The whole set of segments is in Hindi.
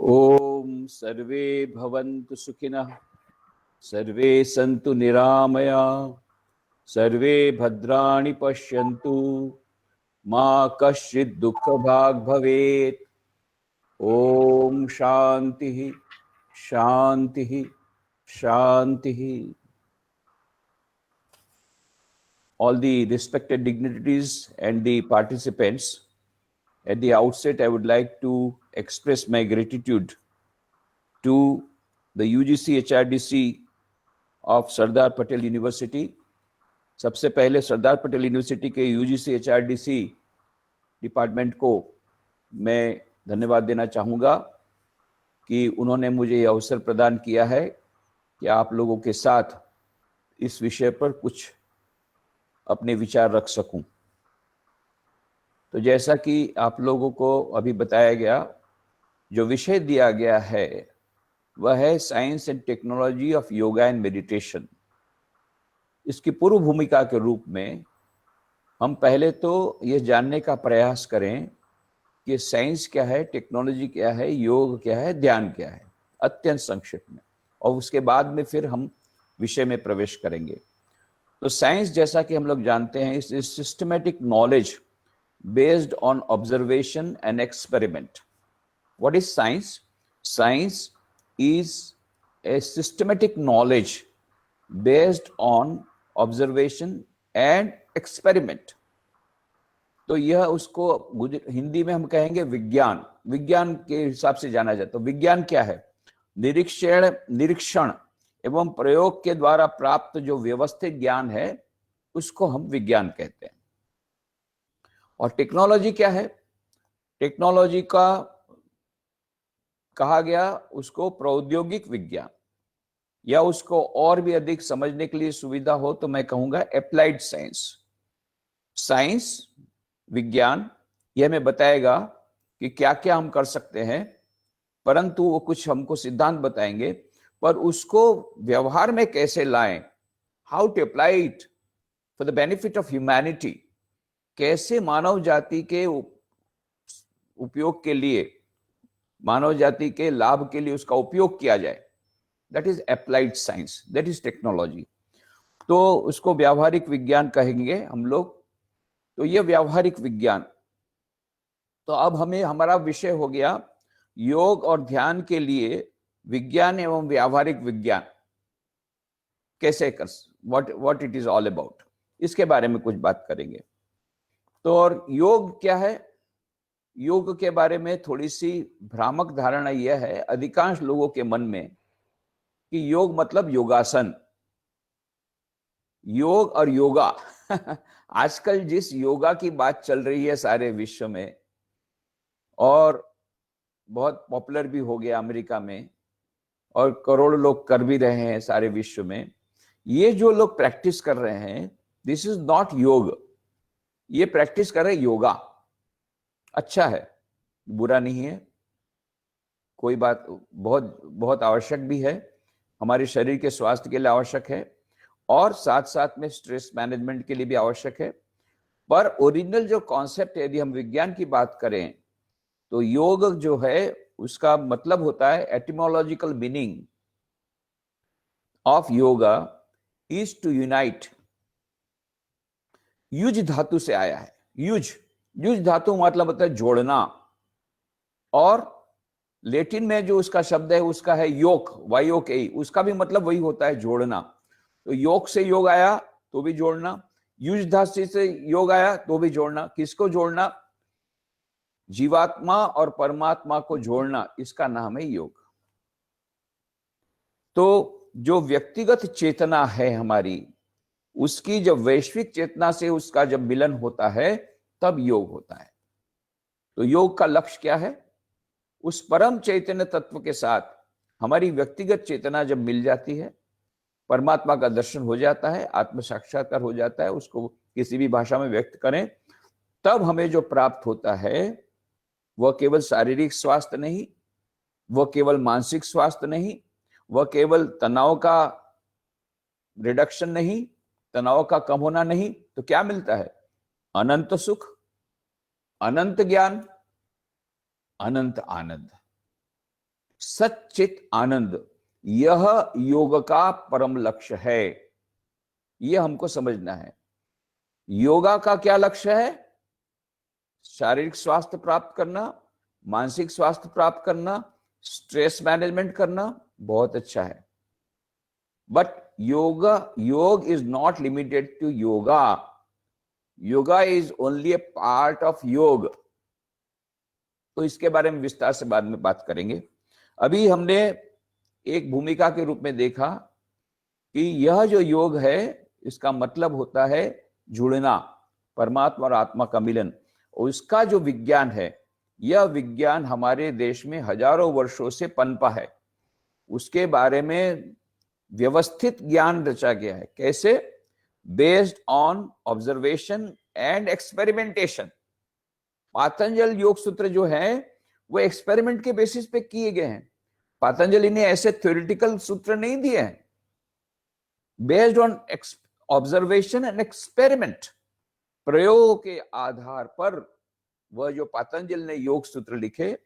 ओम सर्वे भवन्तु सुखिनः, सर्वे सन्तु निरामया, सर्वे भद्राणि पश्यन्तु, मा कश्चित् दुःखभाग् भवेत्। ओम शांति शांति शांति। All the respected dignitaries and the participants, at the outset I would like to express my gratitude to the UGC HRDC of Sardar Patel University. सबसे पहले सरदार पटेल यूनिवर्सिटी के यूजीसी एचआरडीसी डिपार्टमेंट को मैं धन्यवाद देना चाहूँगा कि उन्होंने मुझे ये अवसर प्रदान किया है कि आप लोगों के साथ इस विषय पर कुछ अपने विचार रख सकूं। तो जैसा कि आप लोगों को अभी बताया गया, जो विषय दिया गया है वह है science and technology of yoga and meditation. इसकी पूर्व भूमिका के रूप में हम पहले तो ये जानने का प्रयास करें कि साइंस क्या है, टेक्नोलॉजी क्या है, योग क्या है, ध्यान क्या है, अत्यंत संक्षिप्त में, और उसके बाद में फिर हम विषय में प्रवेश करेंगे। तो साइंस, जैसा कि हम लोग जानते हैं, is systematic knowledge based on observation and experiment. What is science? Science is a systematic knowledge based on observation and experiment. तो यह उसको हिंदी में हम कहेंगे विज्ञान। विज्ञान के हिसाब से जाना जाता है। विज्ञान क्या है? निरीक्षण एवं प्रयोग के द्वारा प्राप्त जो व्यवस्थित ज्ञान है उसको हम विज्ञान कहते हैं। और टेक्नोलॉजी क्या है? टेक्नोलॉजी का कहा गया उसको प्रौद्योगिक विज्ञान, या उसको और भी अधिक समझने के लिए सुविधा हो तो मैं कहूंगा एप्लाइड साइंस। साइंस, विज्ञान, यह हमें बताएगा कि क्या क्या हम कर सकते हैं, परंतु वो कुछ हमको सिद्धांत बताएंगे, पर उसको व्यवहार में कैसे लाएं, how to apply it for the benefit of humanity, कैसे मानव जाति के उपयोग के लिए, मानव जाति के लाभ के लिए उसका उपयोग किया जाए, that is applied science, that is technology. तो उसको व्यावहारिक विज्ञान कहेंगे हम लोग। तो ये व्यावहारिक विज्ञान। तो अब हमें, हमारा विषय हो गया योग और ध्यान के लिए विज्ञान एवं व्यावहारिक विज्ञान कैसे कर, what it is all about, इसके बारे में कुछ बात करेंगे। तो और योग क्या है? योग के बारे में थोड़ी सी भ्रामक धारणा यह है अधिकांश लोगों के मन में कि योग मतलब योगासन। योग और योगा आजकल जिस योगा की बात चल रही है सारे विश्व में, और बहुत पॉपुलर भी हो गया अमेरिका में, और करोड़ों लोग कर भी रहे हैं सारे विश्व में, ये जो लोग प्रैक्टिस कर रहे हैं, दिस इज नॉट योग। ये प्रैक्टिस कर रहे योगा। अच्छा है, बुरा नहीं है, कोई बात, बहुत बहुत आवश्यक भी है, हमारे शरीर के स्वास्थ्य के लिए आवश्यक है, और साथ साथ में स्ट्रेस मैनेजमेंट के लिए भी आवश्यक है। पर ओरिजिनल जो कॉन्सेप्ट है, यदि हम विज्ञान की बात करें तो योग जो है उसका मतलब होता है, etymological meaning of yoga is to unite. युज धातु से आया है। युज, युज धातु मतलब होता है जोड़ना, और लैटिन में जो उसका शब्द है उसका है योक, वायोक ए, उसका भी मतलब वही होता है, जोड़ना। तो योग से योग आया तो भी जोड़ना, युज धातु से योग आया तो भी जोड़ना। किसको जोड़ना? जीवात्मा और परमात्मा को जोड़ना, इसका नाम है योग। तो जो व्यक्तिगत चेतना है हमारी, उसकी जब वैश्विक चेतना से उसका जब मिलन होता है तब योग होता है। तो योग का लक्ष्य क्या है? उस परम चैतन्य तत्व के साथ हमारी व्यक्तिगत चेतना जब मिल जाती है, परमात्मा का दर्शन हो जाता है, आत्म साक्षात्कार हो जाता है, उसको किसी भी भाषा में व्यक्त करें, तब हमें जो प्राप्त होता है वह केवल शारीरिक स्वास्थ्य नहीं, वह केवल मानसिक स्वास्थ्य नहीं, वह केवल तनाव का रिडक्शन नहीं, तनाव का कम होना नहीं, तो क्या मिलता है? अनंत सुख, अनंत ज्ञान, अनंत आनंद। सच्चित आनंद, यह योग का परम लक्ष्य है। यह हमको समझना है। योगा का क्या लक्ष्य है? शारीरिक स्वास्थ्य प्राप्त करना, मानसिक स्वास्थ्य प्राप्त करना, स्ट्रेस मैनेजमेंट करना, बहुत अच्छा है। But yog is not limited to yoga. Yoga is only a part of yog. तो इसके बारे में विस्तार से बाद में बात करेंगे। अभी हमने एक भूमिका के रूप में देखा कि यह जो योग है, इसका मतलब होता है जुड़ना, परमात्मा और आत्मा का मिलन। और इसका जो विज्ञान है, यह विज्ञान हमारे देश में हजारों वर्षों से पनपा है। उसके बारे में व्यवस्थित ज्ञान रचा गया है। कैसे? Based on observation and experimentation. Patanjal Yoga Sutra जो है वो एक्सपेरिमेंट के बेसिस पे किए गए हैं। पतंजलि ने ऐसे थ्योरेटिकल सूत्र नहीं दिए हैं। Based on observation and experiment, प्रयोग के आधार पर वह जो पतंजलि ने योग सूत्र लिखे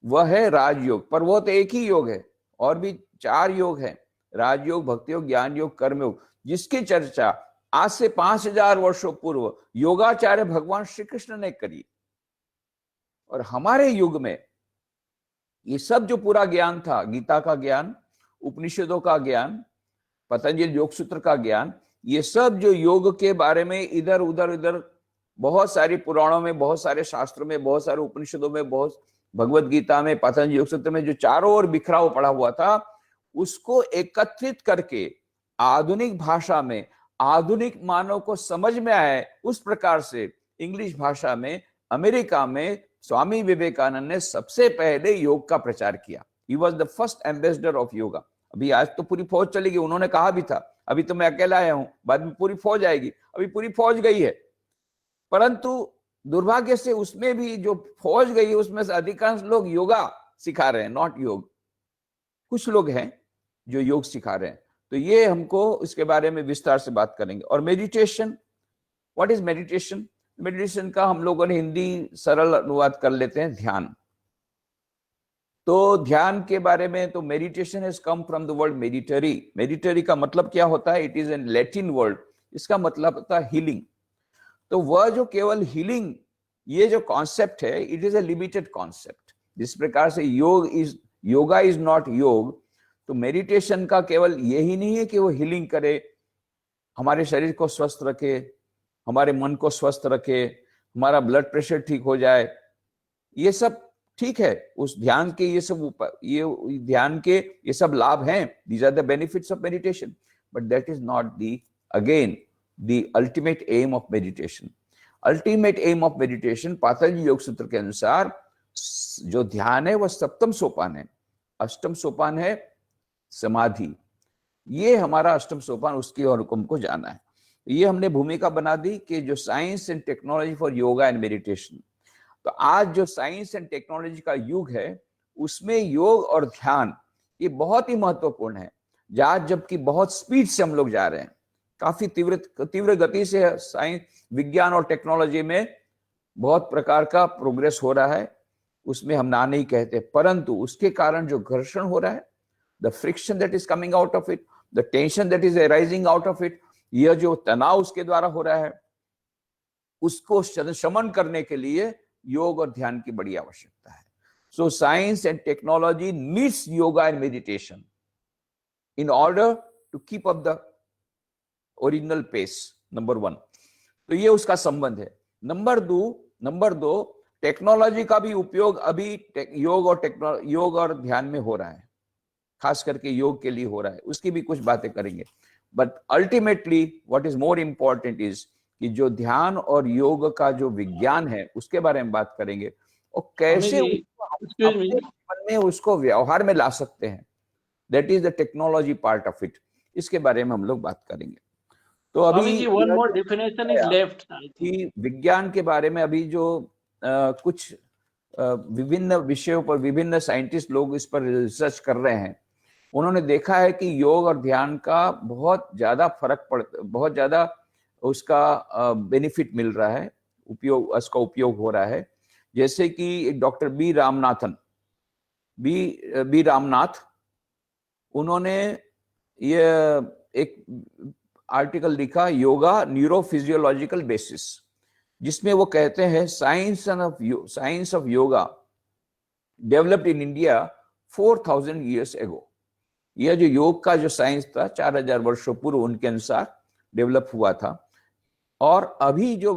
वह है राजयोग। पर वो तो एक ही योग है, और भी 4 योग हैं, राजयोग, भक्ति योग, ज्ञान योग, कर्म योग, जिसकी चर्चा आज से 5000 वर्षों पूर्व योगाचार्य भगवान श्री कृष्ण ने करी। और हमारे युग में ये सब जो पूरा ज्ञान था, गीता का ज्ञान, उपनिषदों का ज्ञान, पतंजलि योग सूत्र का ज्ञान, ये सब जो योग के बारे में इधर उधर बहुत सारी पुराणों में, बहुत सारे शास्त्रों में, बहुत सारे उपनिषदों में, बहुत भगवत गीता में, पतंजलि योग सूत्र में जो चारों ओर बिखरा पड़ा हुआ था, उसको एकत्रित करके आधुनिक भाषा में आधुनिक मानव को समझ में आए उस प्रकार से इंग्लिश भाषा में अमेरिका में स्वामी विवेकानंद ने सबसे पहले योग का प्रचार किया। He was the first ambassador of yoga. अभी आज तो पूरी फौज चली गई, उन्होंने कहा भी था अभी तो मैं अकेला आया हूं, बाद में पूरी फौज आएगी। अभी पूरी फौज गई है, परंतु दुर्भाग्य से उसमें भी जो फौज गई है उसमें से अधिकांश लोग योगा सिखा रहे हैं, नॉट योग। कुछ लोग हैं जो योग सिखा रहे हैं। तो ये हमको इसके बारे में विस्तार से बात करेंगे। और meditation, what is meditation? Meditation का हम लोगों ने हिंदी सरल अनुवाद कर लेते हैं ध्यान। तो ध्यान के बारे में, तो meditation has come from the word meditari. Meditari का मतलब क्या होता है? It is an Latin word. इसका मतलब होता है हीलिंग। तो वह जो केवल हीलिंग, ये जो कॉन्सेप्ट है, it is a limited concept. जिस प्रकार से योगा इज नॉट योग, तो मेडिटेशन का केवल यही नहीं है कि वो हीलिंग करे, हमारे शरीर को स्वस्थ रखे, हमारे मन को स्वस्थ रखे, हमारा ब्लड प्रेशर ठीक हो जाए, ये सब ठीक है। उस ध्यान के ये ध्यान के ये सब लाभ हैं। These are the benefits of meditation, but that is not the again the ultimate aim of meditation. Ultimate aim of meditation Patanjali Yog Sutra के अनुसार जो ध्यान है वह सप्तम सोपान है। अष्टम सोपान है समाधि। ये हमारा अष्टम सोपान, उसकी ओर हमको जाना है। ये हमने भूमिका बना दी कि जो science and technology for yoga and meditation. तो आज जो साइंस एंड टेक्नोलॉजी का युग है, उसमें योग और ध्यान ये बहुत ही महत्वपूर्ण है। जबकि बहुत स्पीड से हम लोग जा रहे हैं, काफी तीव्र गति से साइंस, विज्ञान और टेक्नोलॉजी में बहुत प्रकार का प्रोग्रेस हो रहा है, उसमें हम ना नहीं कहते। परंतु उसके कारण जो घर्षण हो रहा है, the friction that is coming out of it, the tension that is arising out of it, यह जो तनाव उसके द्वारा हो रहा है, उसको शमन करने के लिए योग और ध्यान की बड़ी आवश्यकता है। So science and technology needs yoga and meditation in order to keep up the original pace, number 1। तो ये उसका संबंध है। नंबर दो, टेक्नोलॉजी का भी उपयोग अभी योग और ध्यान में हो रहा है, खास करके योग के लिए हो रहा है। उसकी भी कुछ बातें करेंगे। But ultimately what is more important is कि जो ध्यान और योग का जो विज्ञान है उसके बारे में बात करेंगे, और कैसे अपने जीवन में उसको व्यवहार में ला सकते हैं। That is the technology part of it. इसके बारे में हम लोग बात करेंगे। तो अभी one more definition is left कि विज्ञान के बारे में अभी जो कुछ विभिन्न विषयों पर विभिन्न साइंटिस्ट लोग इस पर रिसर्च कर रहे हैं, उन्होंने देखा है कि योग और ध्यान का बहुत ज्यादा फर्क पड़ता, बहुत ज्यादा उसका बेनिफिट मिल रहा है, उसका उपयोग हो रहा है। जैसे कि doctor B Ramanathan, B Ramnath, उन्होंने ये एक आर्टिकल लिखा, योगा न्यूरोफिजियोलॉजिकल बेसिस, जिसमें वो कहते हैं science of yoga developed in India 4000 years ago। यह जो योग का जो साइंस था 4000 वर्षों पूर्व उनके अनुसार डेवलप हुआ था। और अभी जो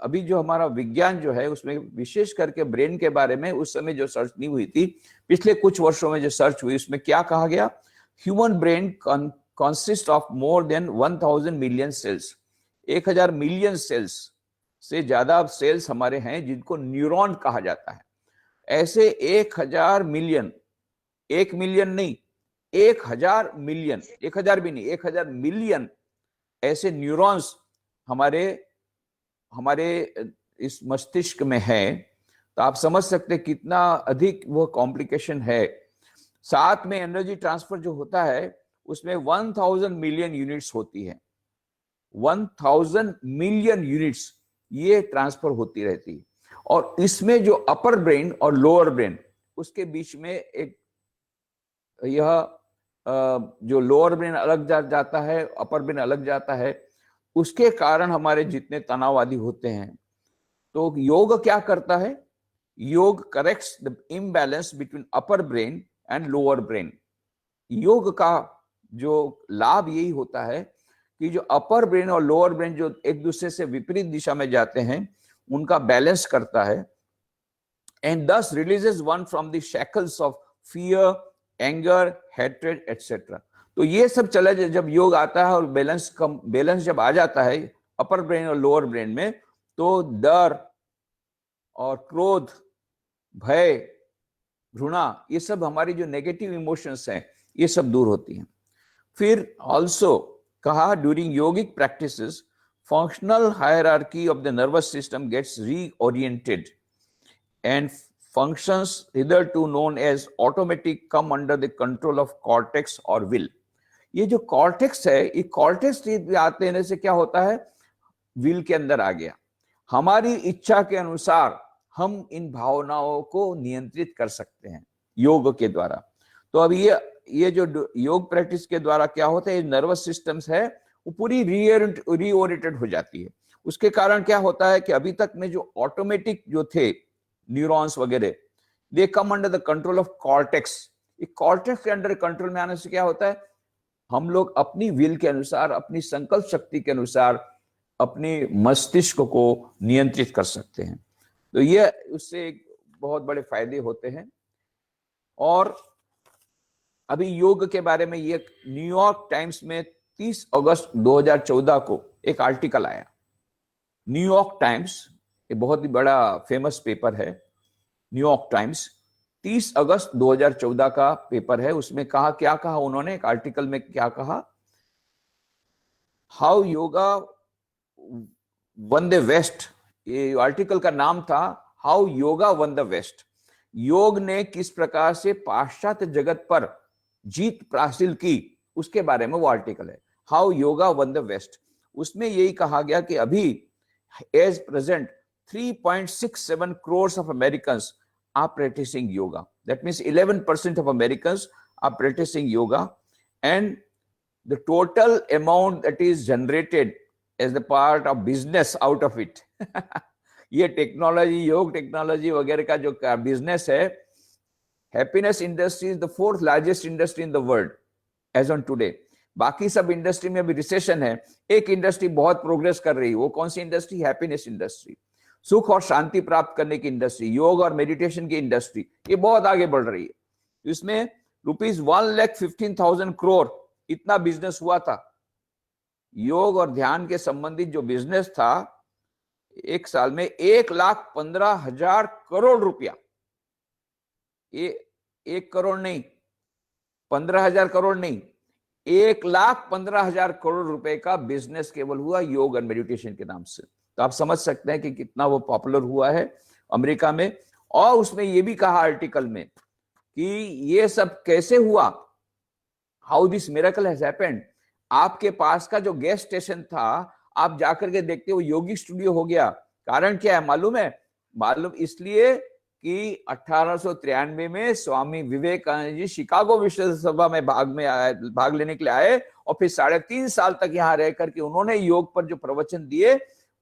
अभी जो हमारा विज्ञान जो है उसमें विशेष करके ब्रेन के बारे में उस समय जो सर्च नहीं हुई थी, पिछले कुछ वर्षों में जो सर्च हुई उसमें क्या कहा गया, human brain consist of more than 1000 million cells. 1000 million cells से ज्यादा सेल्स हमारे हैं जिनको न्यूरॉन कहा जाता है। ऐसे 1000 मिलियन, 1 मिलियन नहीं, 1000 मिलियन, 1000 भी नहीं, 1000 मिलियन ऐसे न्यूरॉन्स हमारे इस मस्तिष्क में है। तो आप समझ सकते हैं कितना अधिक वो कॉम्प्लिकेशन है। साथ में एनर्जी ट्रांसफर जो होता है उसमें 1000 मिलियन यूनिट्स होती है, 1000 मिलियन यूनिट्स ये ट्रांसफर होती रहती है। और इसमें जो अपर ब्रेन और लोअर ब्रेन उसके बीच में एक यह जो लोअर ब्रेन अलग जाता है, अपर ब्रेन अलग जाता है, उसके कारण हमारे जितने तनाव आदि होते हैं। तो योग क्या करता है, योग corrects the imbalance between upper brain and lower brain. योग का जो लाभ यही होता है कि जो अपर ब्रेन और लोअर ब्रेन जो एक दूसरे से विपरीत दिशा में जाते हैं उनका बैलेंस करता है, एंड दस releases one from the shackles of fear, anger, hatred etcetera. तो ये सब चला जब योग आता है और बैलेंस जब आ जाता है अपर ब्रेन और लोअर ब्रेन में, तो डर और क्रोध, भय, घृणा, ये सब हमारी जो नेगेटिव इमोशंस हैं ये सब दूर होती हैं। फिर ऑल्सो कहा, during yogic practices functional hierarchy of the nervous system gets reoriented and functions hitherto known as automatic come under the control of cortex or will। ये जो कॉर्टेक्स है, ये कॉर्टेक्स आते से क्या होता है, विल के अंदर आ गया। हमारी इच्छा के अनुसार हम इन भावनाओं को नियंत्रित कर सकते हैं योग के द्वारा। तो अब ये जो योग प्रैक्टिस के द्वारा क्या होता है, नर्वस सिस्टम्स है वो पूरी रीओरिएंटेड हो जाती है। उसके कारण क्या होता है कि अभी तक में जो ऑटोमेटिक जो थे न्यूरॉन्स वगैरह, they come under the control of cortex. Cortex के अंडर कंट्रोल में आने से क्या होता है, हम लोग अपनी विल के अनुसार, अपनी संकल्प शक्ति के अनुसार अपने मस्तिष्क को नियंत्रित कर सकते हैं। तो ये उससे बहुत बड़े फायदे होते हैं। और अभी योग के बारे में ये न्यूयॉर्क टाइम्स में 30 अगस्त 2014 को एक आर्टिकल आया। न्यूयॉर्क टाइम्स ये बहुत ही बड़ा फेमस पेपर है, न्यूयॉर्क टाइम्स 30 अगस्त 2014 का पेपर है। उसमें क्या कहा उन्होंने, एक आर्टिकल में क्या कहा, how yoga won the west. ये आर्टिकल का नाम था how yoga won the west. योग ने किस प्रकार से पाश्चात्य जगत पर जीत हासिल की उसके बारे में वो आर्टिकल है, how yoga won the west. उसमें यही कहा गया कि अभी as present 3.67 crores of Americans are practicing yoga. That means 11% of Americans are practicing yoga, and the total amount that is generated as the part of business out of it ये टेक्नोलॉजी, योग टेक्नोलॉजी वगैरह का जो बिजनेस है, happiness industry is the 4th largest industry in the world as on today. बाकी सब इंडस्ट्री में अभी रिसेशन है, एक इंडस्ट्री बहुत प्रोग्रेस कर रही है। वो कौन सी इंडस्ट्री, हैप्पीनेस इंडस्ट्री, सुख और शांति प्राप्त करने की इंडस्ट्री, योग और मेडिटेशन की इंडस्ट्री, ये बहुत आगे बढ़ रही है। इसमें ₹1,15,000 crore इतना बिजनेस हुआ था। योग और ध्यान के संबंधित जो बिजनेस था एक साल में 1,15,000 करोड़ रुपया, ये 1 करोड़ नहीं, 15,000 करोड़ नहीं, 1,15,000 करोड़ रुपए का बिजनेस केवल हुआ योग और मेडिटेशन के नाम से। तो आप समझ सकते हैं कि कितना वो पॉपुलर हुआ है अमेरिका में। और उसमें ये भी कहा आर्टिकल में कि ये सब कैसे हुआ, how this miracle has happened. आपके पास का जो गैस स्टेशन था, आप जाकर के देखते हो योगी स्टूडियो हो गया। कारण क्या है मालूम है? मालूम इसलिए कि 1893 में स्वामी विवेकानंद जी शिकागो विश्वसभा में भाग लेने के लिए आए और फिर 3.5 साल तक यहाँ रह करके उन्होंने योग पर जो प्रवचन दिए,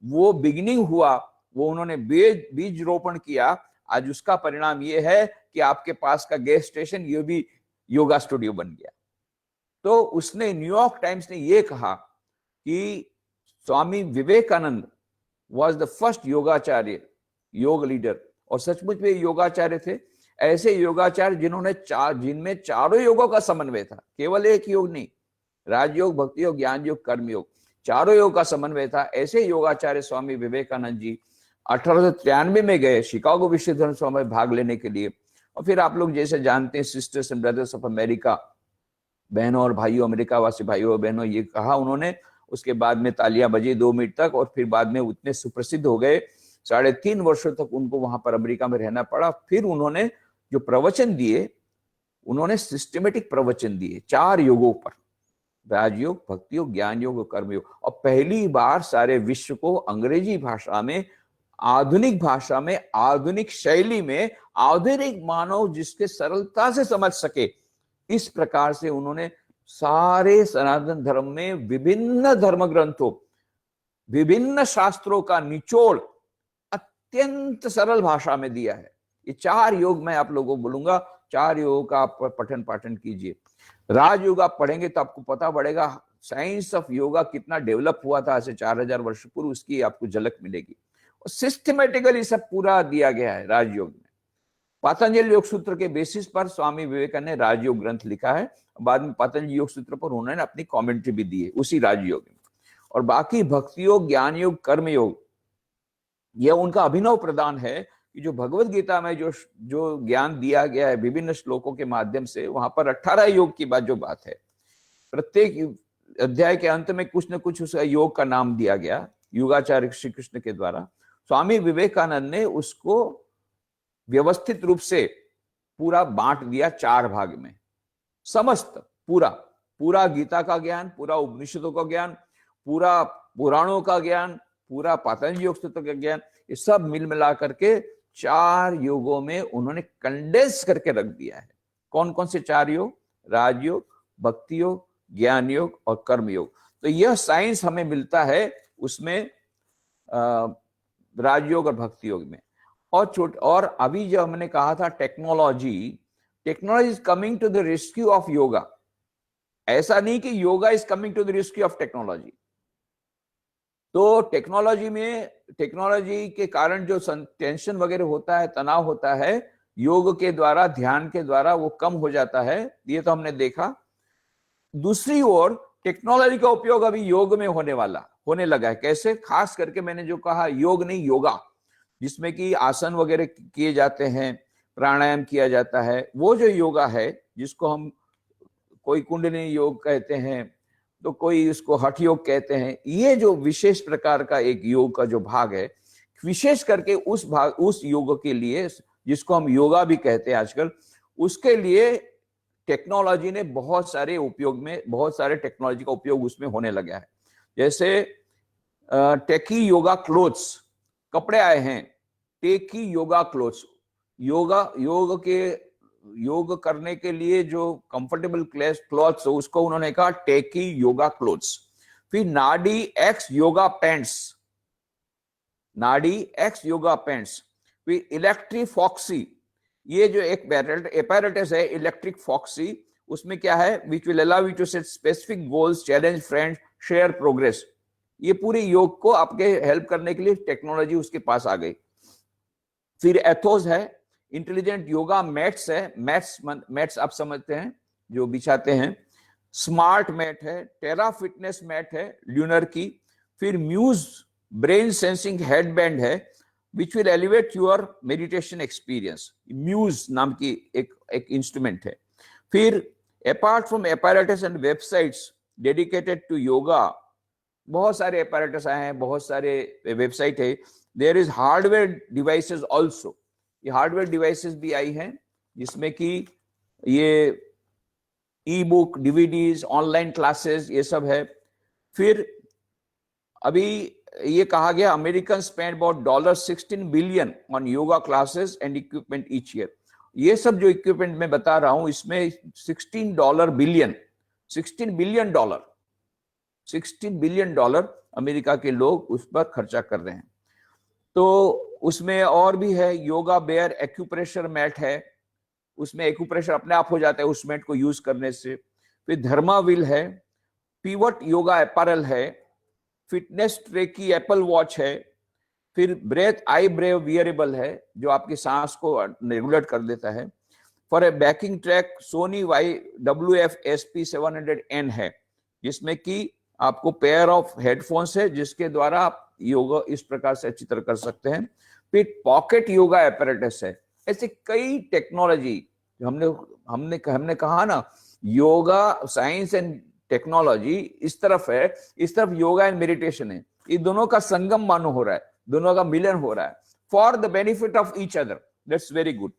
वो बिगिनिंग हुआ, वो उन्होंने बीज रोपण किया। आज उसका परिणाम ये है कि आपके पास का गैस स्टेशन ये भी योगा स्टूडियो बन गया। तो उसने, न्यूयॉर्क टाइम्स ने ये कहा कि Swami Vivekananda was the first योगाचार्य, योग लीडर, और सचमुच में योगाचार्य थे। ऐसे योगाचार्य जिनमें चारों योगों का समन्वय था, केवल एक योग नहीं, राजयोग, भक्ति योग, ज्ञान योग, कर्म योग, चारों योग का समन्वय था। ऐसे योगाचार्य स्वामी विवेकानंद जी 1893 में गए शिकागो विश्वविद्यालय में भाग लेने के लिए। और फिर आप लोग जैसे जानते हैं, sisters and brothers of America, बहनों और भाइयों, अमेरिका वासी भाइयों और बहनों, ये कहा उन्होंने। उसके बाद में तालियां बजी 2 मिनट तक, और फिर बाद में उतने सुप्रसिद्ध हो गए, 3.5 वर्षों तक उनको वहां पर अमेरिका में रहना पड़ा। फिर उन्होंने जो प्रवचन दिए, उन्होंने सिस्टमेटिक प्रवचन दिए 4 योगों पर, राजयोग, भक्ति योग, ज्ञान योग और कर्म योग। और पहली बार सारे विश्व को अंग्रेजी भाषा में, आधुनिक भाषा में, आधुनिक शैली में, आधुनिक मानव जिसके सरलता से समझ सके, इस प्रकार से उन्होंने सारे सनातन धर्म में विभिन्न धर्म ग्रंथों, विभिन्न शास्त्रों का निचोड़ अत्यंत सरल भाषा में दिया है। ये 4 योग मैं आप लोगों को बोलूंगा, 4 योगों का आप पठन पाठन कीजिए। राजयोग आप पढ़ेंगे तो आपको पता पड़ेगा साइंस ऑफ योगा कितना डेवलप हुआ था ऐसे 4000 वर्ष पूर्व, उसकी आपको झलक मिलेगी। और सिस्टमेटिकली सब पूरा दिया गया है राजयोग में। पतंजलि योग सूत्र के बेसिस पर स्वामी विवेकानंद ने राजयोग ग्रंथ लिखा है। बाद में पतंजलि योग सूत्र पर उन्होंने अपनी कमेंट्री भी दी है उसी राजयोग में। और बाकी भक्ति योग, ज्ञान योग, कर्म योग, यह उनका अभिनव प्रदान है कि जो भगवत गीता में जो ज्ञान दिया गया है विभिन्न श्लोकों के माध्यम से, वहां पर 18 योग की जो बात है, प्रत्येक अध्याय के अंत में कुछ न कुछ उस योग का नाम दिया गया योगाचार्य श्री कृष्ण के द्वारा। स्वामी विवेकानंद ने उसको व्यवस्थित रूप से पूरा बांट दिया 4 भाग में। समस्त पूरा गीता का ज्ञान, पूरा उपनिषदों का ज्ञान, पूरा पुराणों का ज्ञान, पूरा पतंजलि योग सूत्र का ज्ञान, ये सब मिल मिला करके 4 योगों में उन्होंने कंडेंस करके रख दिया है। कौन कौन से 4 योग? राजयोग, भक्ति योग, ज्ञान योग और कर्म योग। तो यह साइंस हमें मिलता है उसमें, राजयोग और भक्ति योग में। और अभी जो हमने कहा था technology is coming to the rescue of yoga. ऐसा नहीं कि yoga is coming to the rescue of technology. तो टेक्नोलॉजी के कारण जो टेंशन वगैरह होता है, तनाव होता है, योग के द्वारा, ध्यान के द्वारा वो कम हो जाता है। ये तो हमने देखा। दूसरी ओर टेक्नोलॉजी का उपयोग अभी योग में होने लगा है। कैसे? खास करके मैंने जो कहा, योग नहीं योगा, जिसमें कि आसन वगैरह किए जाते हैं, प्राणायाम किया जाता है, वो जो योगा है जिसको हम कोई कुंडलिनी योग कहते हैं, तो कोई इसको हठ योग कहते हैं। ये जो विशेष प्रकार का एक योग का जो भाग है, विशेष करके उस योग के लिए, जिसको हम योगा भी कहते हैं आजकल, उसके लिए टेक्नोलॉजी ने बहुत सारे टेक्नोलॉजी का उपयोग उसमें होने लगा है। जैसे टेकी योगा क्लोथ्स, कपड़े आए हैं, टेकी योगा क्लोथ्स, योग करने के लिए जो कंफर्टेबल क्लॉथ्स हो, उसको उन्होंने कहा टेकी योगा क्लोथ्स। फिर नाडी एक्स योगा पैंट्स, फिर इलेक्ट्रिक फॉक्सी, ये जो एक एपैरेटस है इलेक्ट्रिक फॉक्सी, उसमें क्या है? Which will allow you to set specific goals, challenge friends, share progress. ये पूरे योग को आपके हेल्प करने के लिए टेक्नोलॉजी उसके पास आ गई। फिर एथोस है, इंटेलिजेंट योगा मैट्स है, मैट्स आप समझते हैं जो बिछाते हैं। स्मार्ट मैट है, टेरा फिटनेस मैट है ल्यूनर की। फिर म्यूज ब्रेन सेंसिंग हेडबैंड है, which will elevate your meditation experience. Muse नाम की एक इंस्ट्रूमेंट है। फिर apart from apparatus and websites dedicated to yoga, बहुत सारे एपैरेटस आए हैं, बहुत सारे वेबसाइट है। There is hardware devices also, ये हार्डवेयर डिवाइसेस भी आई हैं, जिसमें कि ये ई बुक, डीवीडीज, ऑनलाइन क्लासेस, ये सब है। फिर अभी ये कहा गया American spend about $16 billion on yoga classes and equipment each year. ये सब जो इक्विपमेंट मैं बता रहा हूं इसमें $16 बिलियन, $16 बिलियन, $16 बिलियन अमेरिका के लोग उस पर खर्चा कर रहे हैं। तो उसमें और भी है, योगा बेयर एक्यूप्रेशर मैट है, उसमें एक्यूप्रेशर अपने आप हो जाता है उस मैट को यूज करने से। फिर धर्माविल है, पीवट योगा अपैरल है, फिटनेस ट्रेकी एप्पल वॉच है, फिर ब्रेथ आई ब्रेव वियरेबल है जो आपकी सांस को रेगुलेट कर देता है। For a backing track Sony WF-SP700N है, जिसमें कि आपको पेयर ऑफ हेडफोन्स है जिसके द्वारा आप योगा इस प्रकार से अच्छी तरह कर सकते हैं। फिर पॉकेट योगा एपरेटस है। ऐसे कई टेक्नोलॉजी हमने कहा ना, योगा साइंस एंड टेक्नोलॉजी इस तरफ है, इस तरफ योगा एंड मेडिटेशन है। ये दोनों का संगम मानो हो रहा है, दोनों का मिलन हो रहा है for the benefit of each other. That's very good.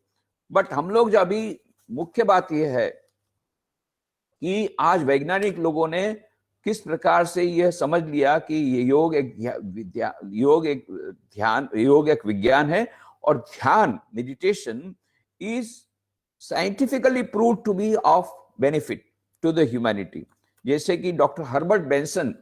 But हम लोग जो अभी मुख्य बात यह है कि आज वैज्ञानिक लोगों ने किस प्रकार से यह समझ लिया कि योग एक विज्ञान है, और ध्यान meditation is scientifically proved to be of benefit to the humanity. जैसे कि doctor Herbert Benson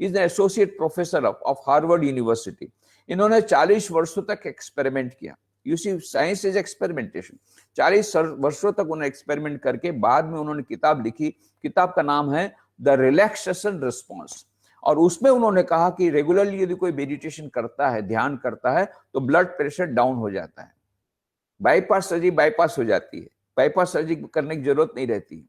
is an associate professor of Harvard University. इन्होंने 40 वर्षों तक एक्सपेरिमेंट किया। You see, science is experimentation. 40 वर्षों तक उन्होंने एक्सपेरिमेंट करके बाद में उन्होंने किताब लिखी। किताब का नाम है द रिलैक्सेशन रिस्पॉन्स। और उसमें उन्होंने कहा कि रेगुलरली यदि कोई मेडिटेशन करता है, ध्यान करता है, तो ब्लड प्रेशर डाउन हो जाता है, बाईपास सर्जरी बाईपास हो जाती है, बाईपास सर्जरी करने की जरूरत नहीं रहती।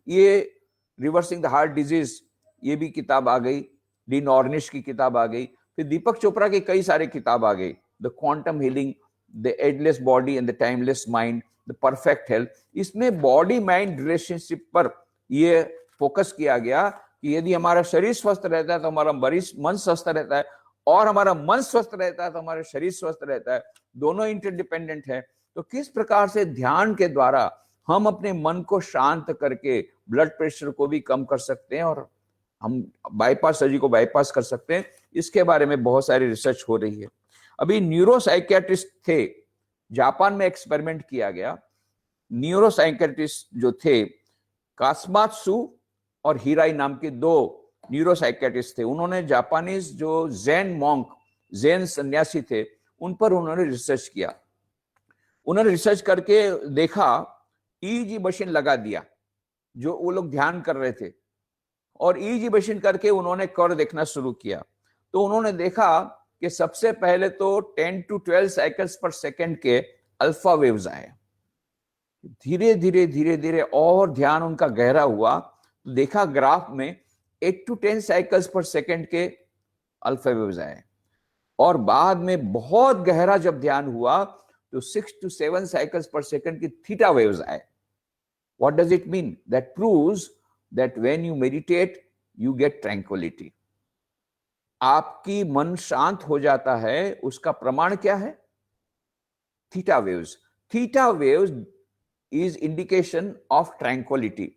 ये रिवर्सिंग द हार्ट डिजीज, ये भी किताब आ गई। डीन ऑर्निश की किताब आ गई। फिर दीपक चोपड़ा की कई सारे किताब आ गई, the quantum healing, the ageless body and the timeless mind, the perfect health. इसमें बॉडी माइंड रिलेशनशिप पर ये फोकस किया गया कि यदि हमारा शरीर स्वस्थ रहता है तो हमारा मन स्वस्थ रहता है, और हमारा मन स्वस्थ रहता है तो हमारा शरीर स्वस्थ रहता है। दोनों इंटरडिपेंडेंट है। तो किस प्रकार से ध्यान के द्वारा हम अपने मन को शांत करके ब्लड प्रेशर को भी कम कर सकते हैं और हम बाईपास सर्जरी को बाईपास कर सकते हैं, इसके बारे में बहुत सारी रिसर्च हो रही है। अभी न्यूरोसाइकियाट्रिस्ट थे, जापान में एक्सपेरिमेंट किया गया। न्यूरोसाइकियाट्रिस्ट जो थे, कास्मात्सु और हिराई नाम के 2 न्यूरोसाइकियाट्रिस्ट थे। उन्होंने जापानीज जो ज़ेन सन्यासी थे, उन पर उन्होंने रिसर्च किया। उन्होंने रिसर्च करके देखा, ईईजी मशीन लगा दिया जो वो लोग ध्यान कर रहे थे, और ईईजी मशीन करके उन्होंने कर्व देखना शुरू किया। तो उन्होंने देखा कि सबसे पहले तो 10 to 12 साइकिल्स पर सेकंड के अल्फा वेव्स आए। धीरे धीरे धीरे धीरे और ध्यान उनका गहरा हुआ, तो देखा ग्राफ में 8 to 10 साइकिल्स पर सेकंड के अल्फा वेव्स आए, और बाद में बहुत गहरा जब ध्यान हुआ तो 6 to 7 साइकिल्स पर सेकंड की थीटा वेव्स आए। What does it mean? That proves that when you meditate, you get tranquility. आपकी मन शांत हो जाता है, उसका प्रमाण क्या है? Theta waves. Theta waves is indication of tranquillity.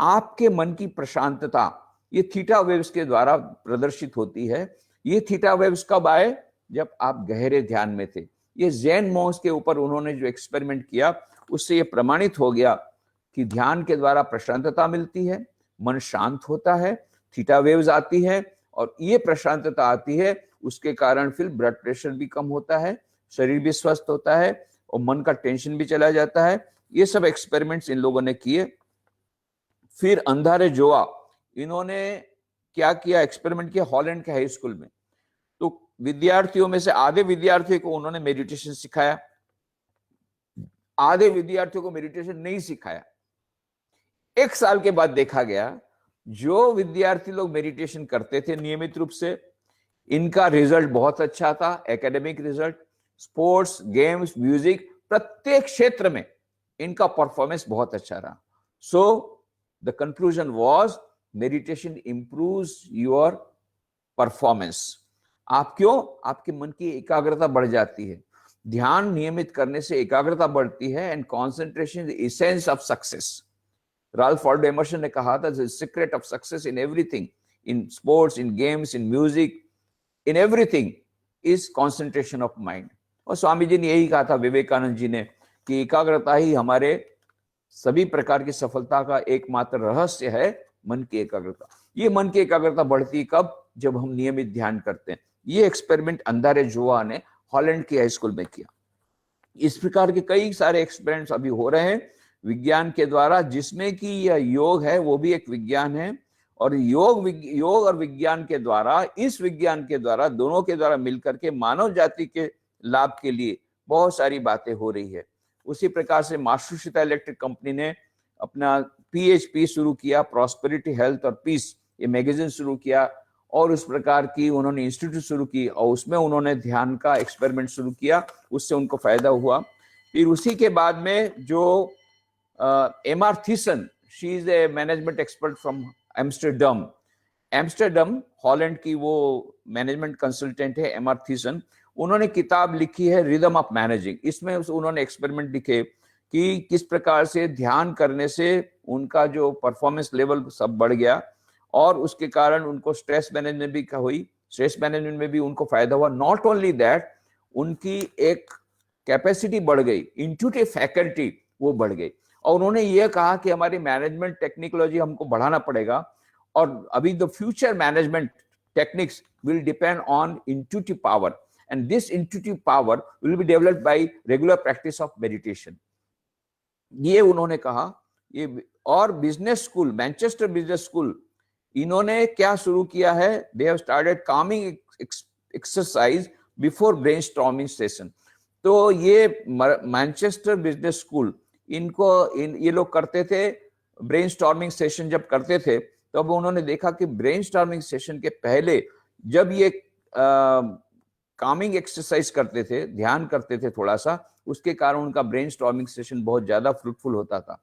आपके मन की प्रशांतता ये थीटा वेव्स के द्वारा प्रदर्शित होती है। ये थीटा वेव्स कब आए? जब आप गहरे ध्यान में थे। ये ज़ेन मॉन्क्स के ऊपर उन्होंने जो एक्सपेरिमेंट किया, उससे ये प्रमाणित हो गया कि ध्यान के द्वारा प्रशांतता मिलती है, मन शांत होता है, थीटा वेव्स आती है, और ये प्रशांतता आती है, उसके कारण फिर ब्लड प्रेशर भी कम होता है, शरीर भी स्वस्थ होता है, और मन का टेंशन भी चला जाता है। ये सब एक्सपेरिमेंट्स इन लोगों ने किए। फिर अंधारे जोआ, इन्होंने क्या किया? एक्सपेरिमेंट किया हॉलैंड के हाई स्कूल में। तो विद्यार्थियों में से आधे विद्यार्थियों को उन्होंने मेडिटेशन सिखाया, आधे विद्यार्थियों को मेडिटेशन नहीं सिखाया। 1 साल के बाद देखा गया, जो विद्यार्थी लोग मेडिटेशन करते थे नियमित रूप से, इनका रिजल्ट बहुत अच्छा था। Academic result, sports, games, music, प्रत्येक क्षेत्र में इनका परफॉर्मेंस बहुत अच्छा रहा। So the conclusion was meditation improves your performance. आप क्यों? आपके मन की एकाग्रता बढ़ जाती है। ध्यान नियमित करने से एकाग्रता बढ़ती है, and concentration is the essence of success. Ralph Waldo Emerson ने कहा था, the secret of success in everything, in sports, in games, in music, in everything is concentration of mind. और स्वामी जी ने यही कहा था, विवेकानंद जी ने, कि एकाग्रता ही हमारे सभी प्रकार की सफलता का एकमात्र रहस्य है, मन की एकाग्रता। ये मन की एकाग्रता बढ़ती कब? जब हम नियमित ध्यान करते हैं। ये एक्सपेरिमेंट अंधारे जुआ ने हॉलैंड की हाई स्कूल में किया। इस प्रकार के कई सारे एक्सपेरिमेंट्स अभी हो रहे हैं विज्ञान के द्वारा, जिसमें कि यह योग है वो भी एक विज्ञान है, और योग और विज्ञान के द्वारा, इस विज्ञान के द्वारा, दोनों के द्वारा मिलकर के मानव जाति के लाभ के लिए बहुत सारी बातें हो रही है। उसी प्रकार से मात्सुशिता इलेक्ट्रिक कंपनी ने अपना PHP शुरू किया, प्रॉस्पेरिटी, हेल्थ और पीस, ये मैगजीन शुरू किया, और उस प्रकार की उन्होंने इंस्टीट्यूट शुरू की, और उसमें उन्होंने ध्यान का एक्सपेरिमेंट शुरू किया, उससे उनको फायदा हुआ। फिर उसी के बाद में जो MR Thijssen, she is a management expert from Amsterdam, Holland की वो मैनेजमेंट कंसल्टेंट है MR थीसन। उन्होंने किताब लिखी है रिदम ऑफ मैनेजिंग। इसमें उन्होंने एक्सपेरिमेंट लिखे कि किस प्रकार से ध्यान करने से उनका जो परफॉर्मेंस लेवल सब बढ़ गया, और उसके कारण उनको स्ट्रेस मैनेजमेंट भी हुई, स्ट्रेस मैनेजमेंट में भी उनको फायदा हुआ। नॉट ओनली दैट, उनकी एक कैपेसिटी बढ़ गई, इंट्यूटिव फैकल्टी वो बढ़ गई। और उन्होंने ये कहा कि हमारी मैनेजमेंट टेक्नोलॉजी हमको बढ़ाना पड़ेगा, और अभी the future management techniques will depend on intuitive power, and this intuitive power will be developed by regular practice of meditation. ये उन्होंने कहा। ये और business school, Manchester business school, इन्होंने क्या शुरू किया है? They have started Kameng exercise before brainstorming session. तो ये मैनचेस्टर बिजनेस स्कूल, ये लोग करते थे ब्रेनस्टॉर्मिंग सेशन। जब करते थे तब तो उन्होंने देखा कि ब्रेनस्टॉर्मिंग सेशन के पहले जब ये कामिंग एक्सरसाइज करते थे, ध्यान करते थे थोड़ा सा, उसके कारण उनका ब्रेनस्टॉर्मिंग सेशन बहुत ज्यादा फ्रूटफुल होता था।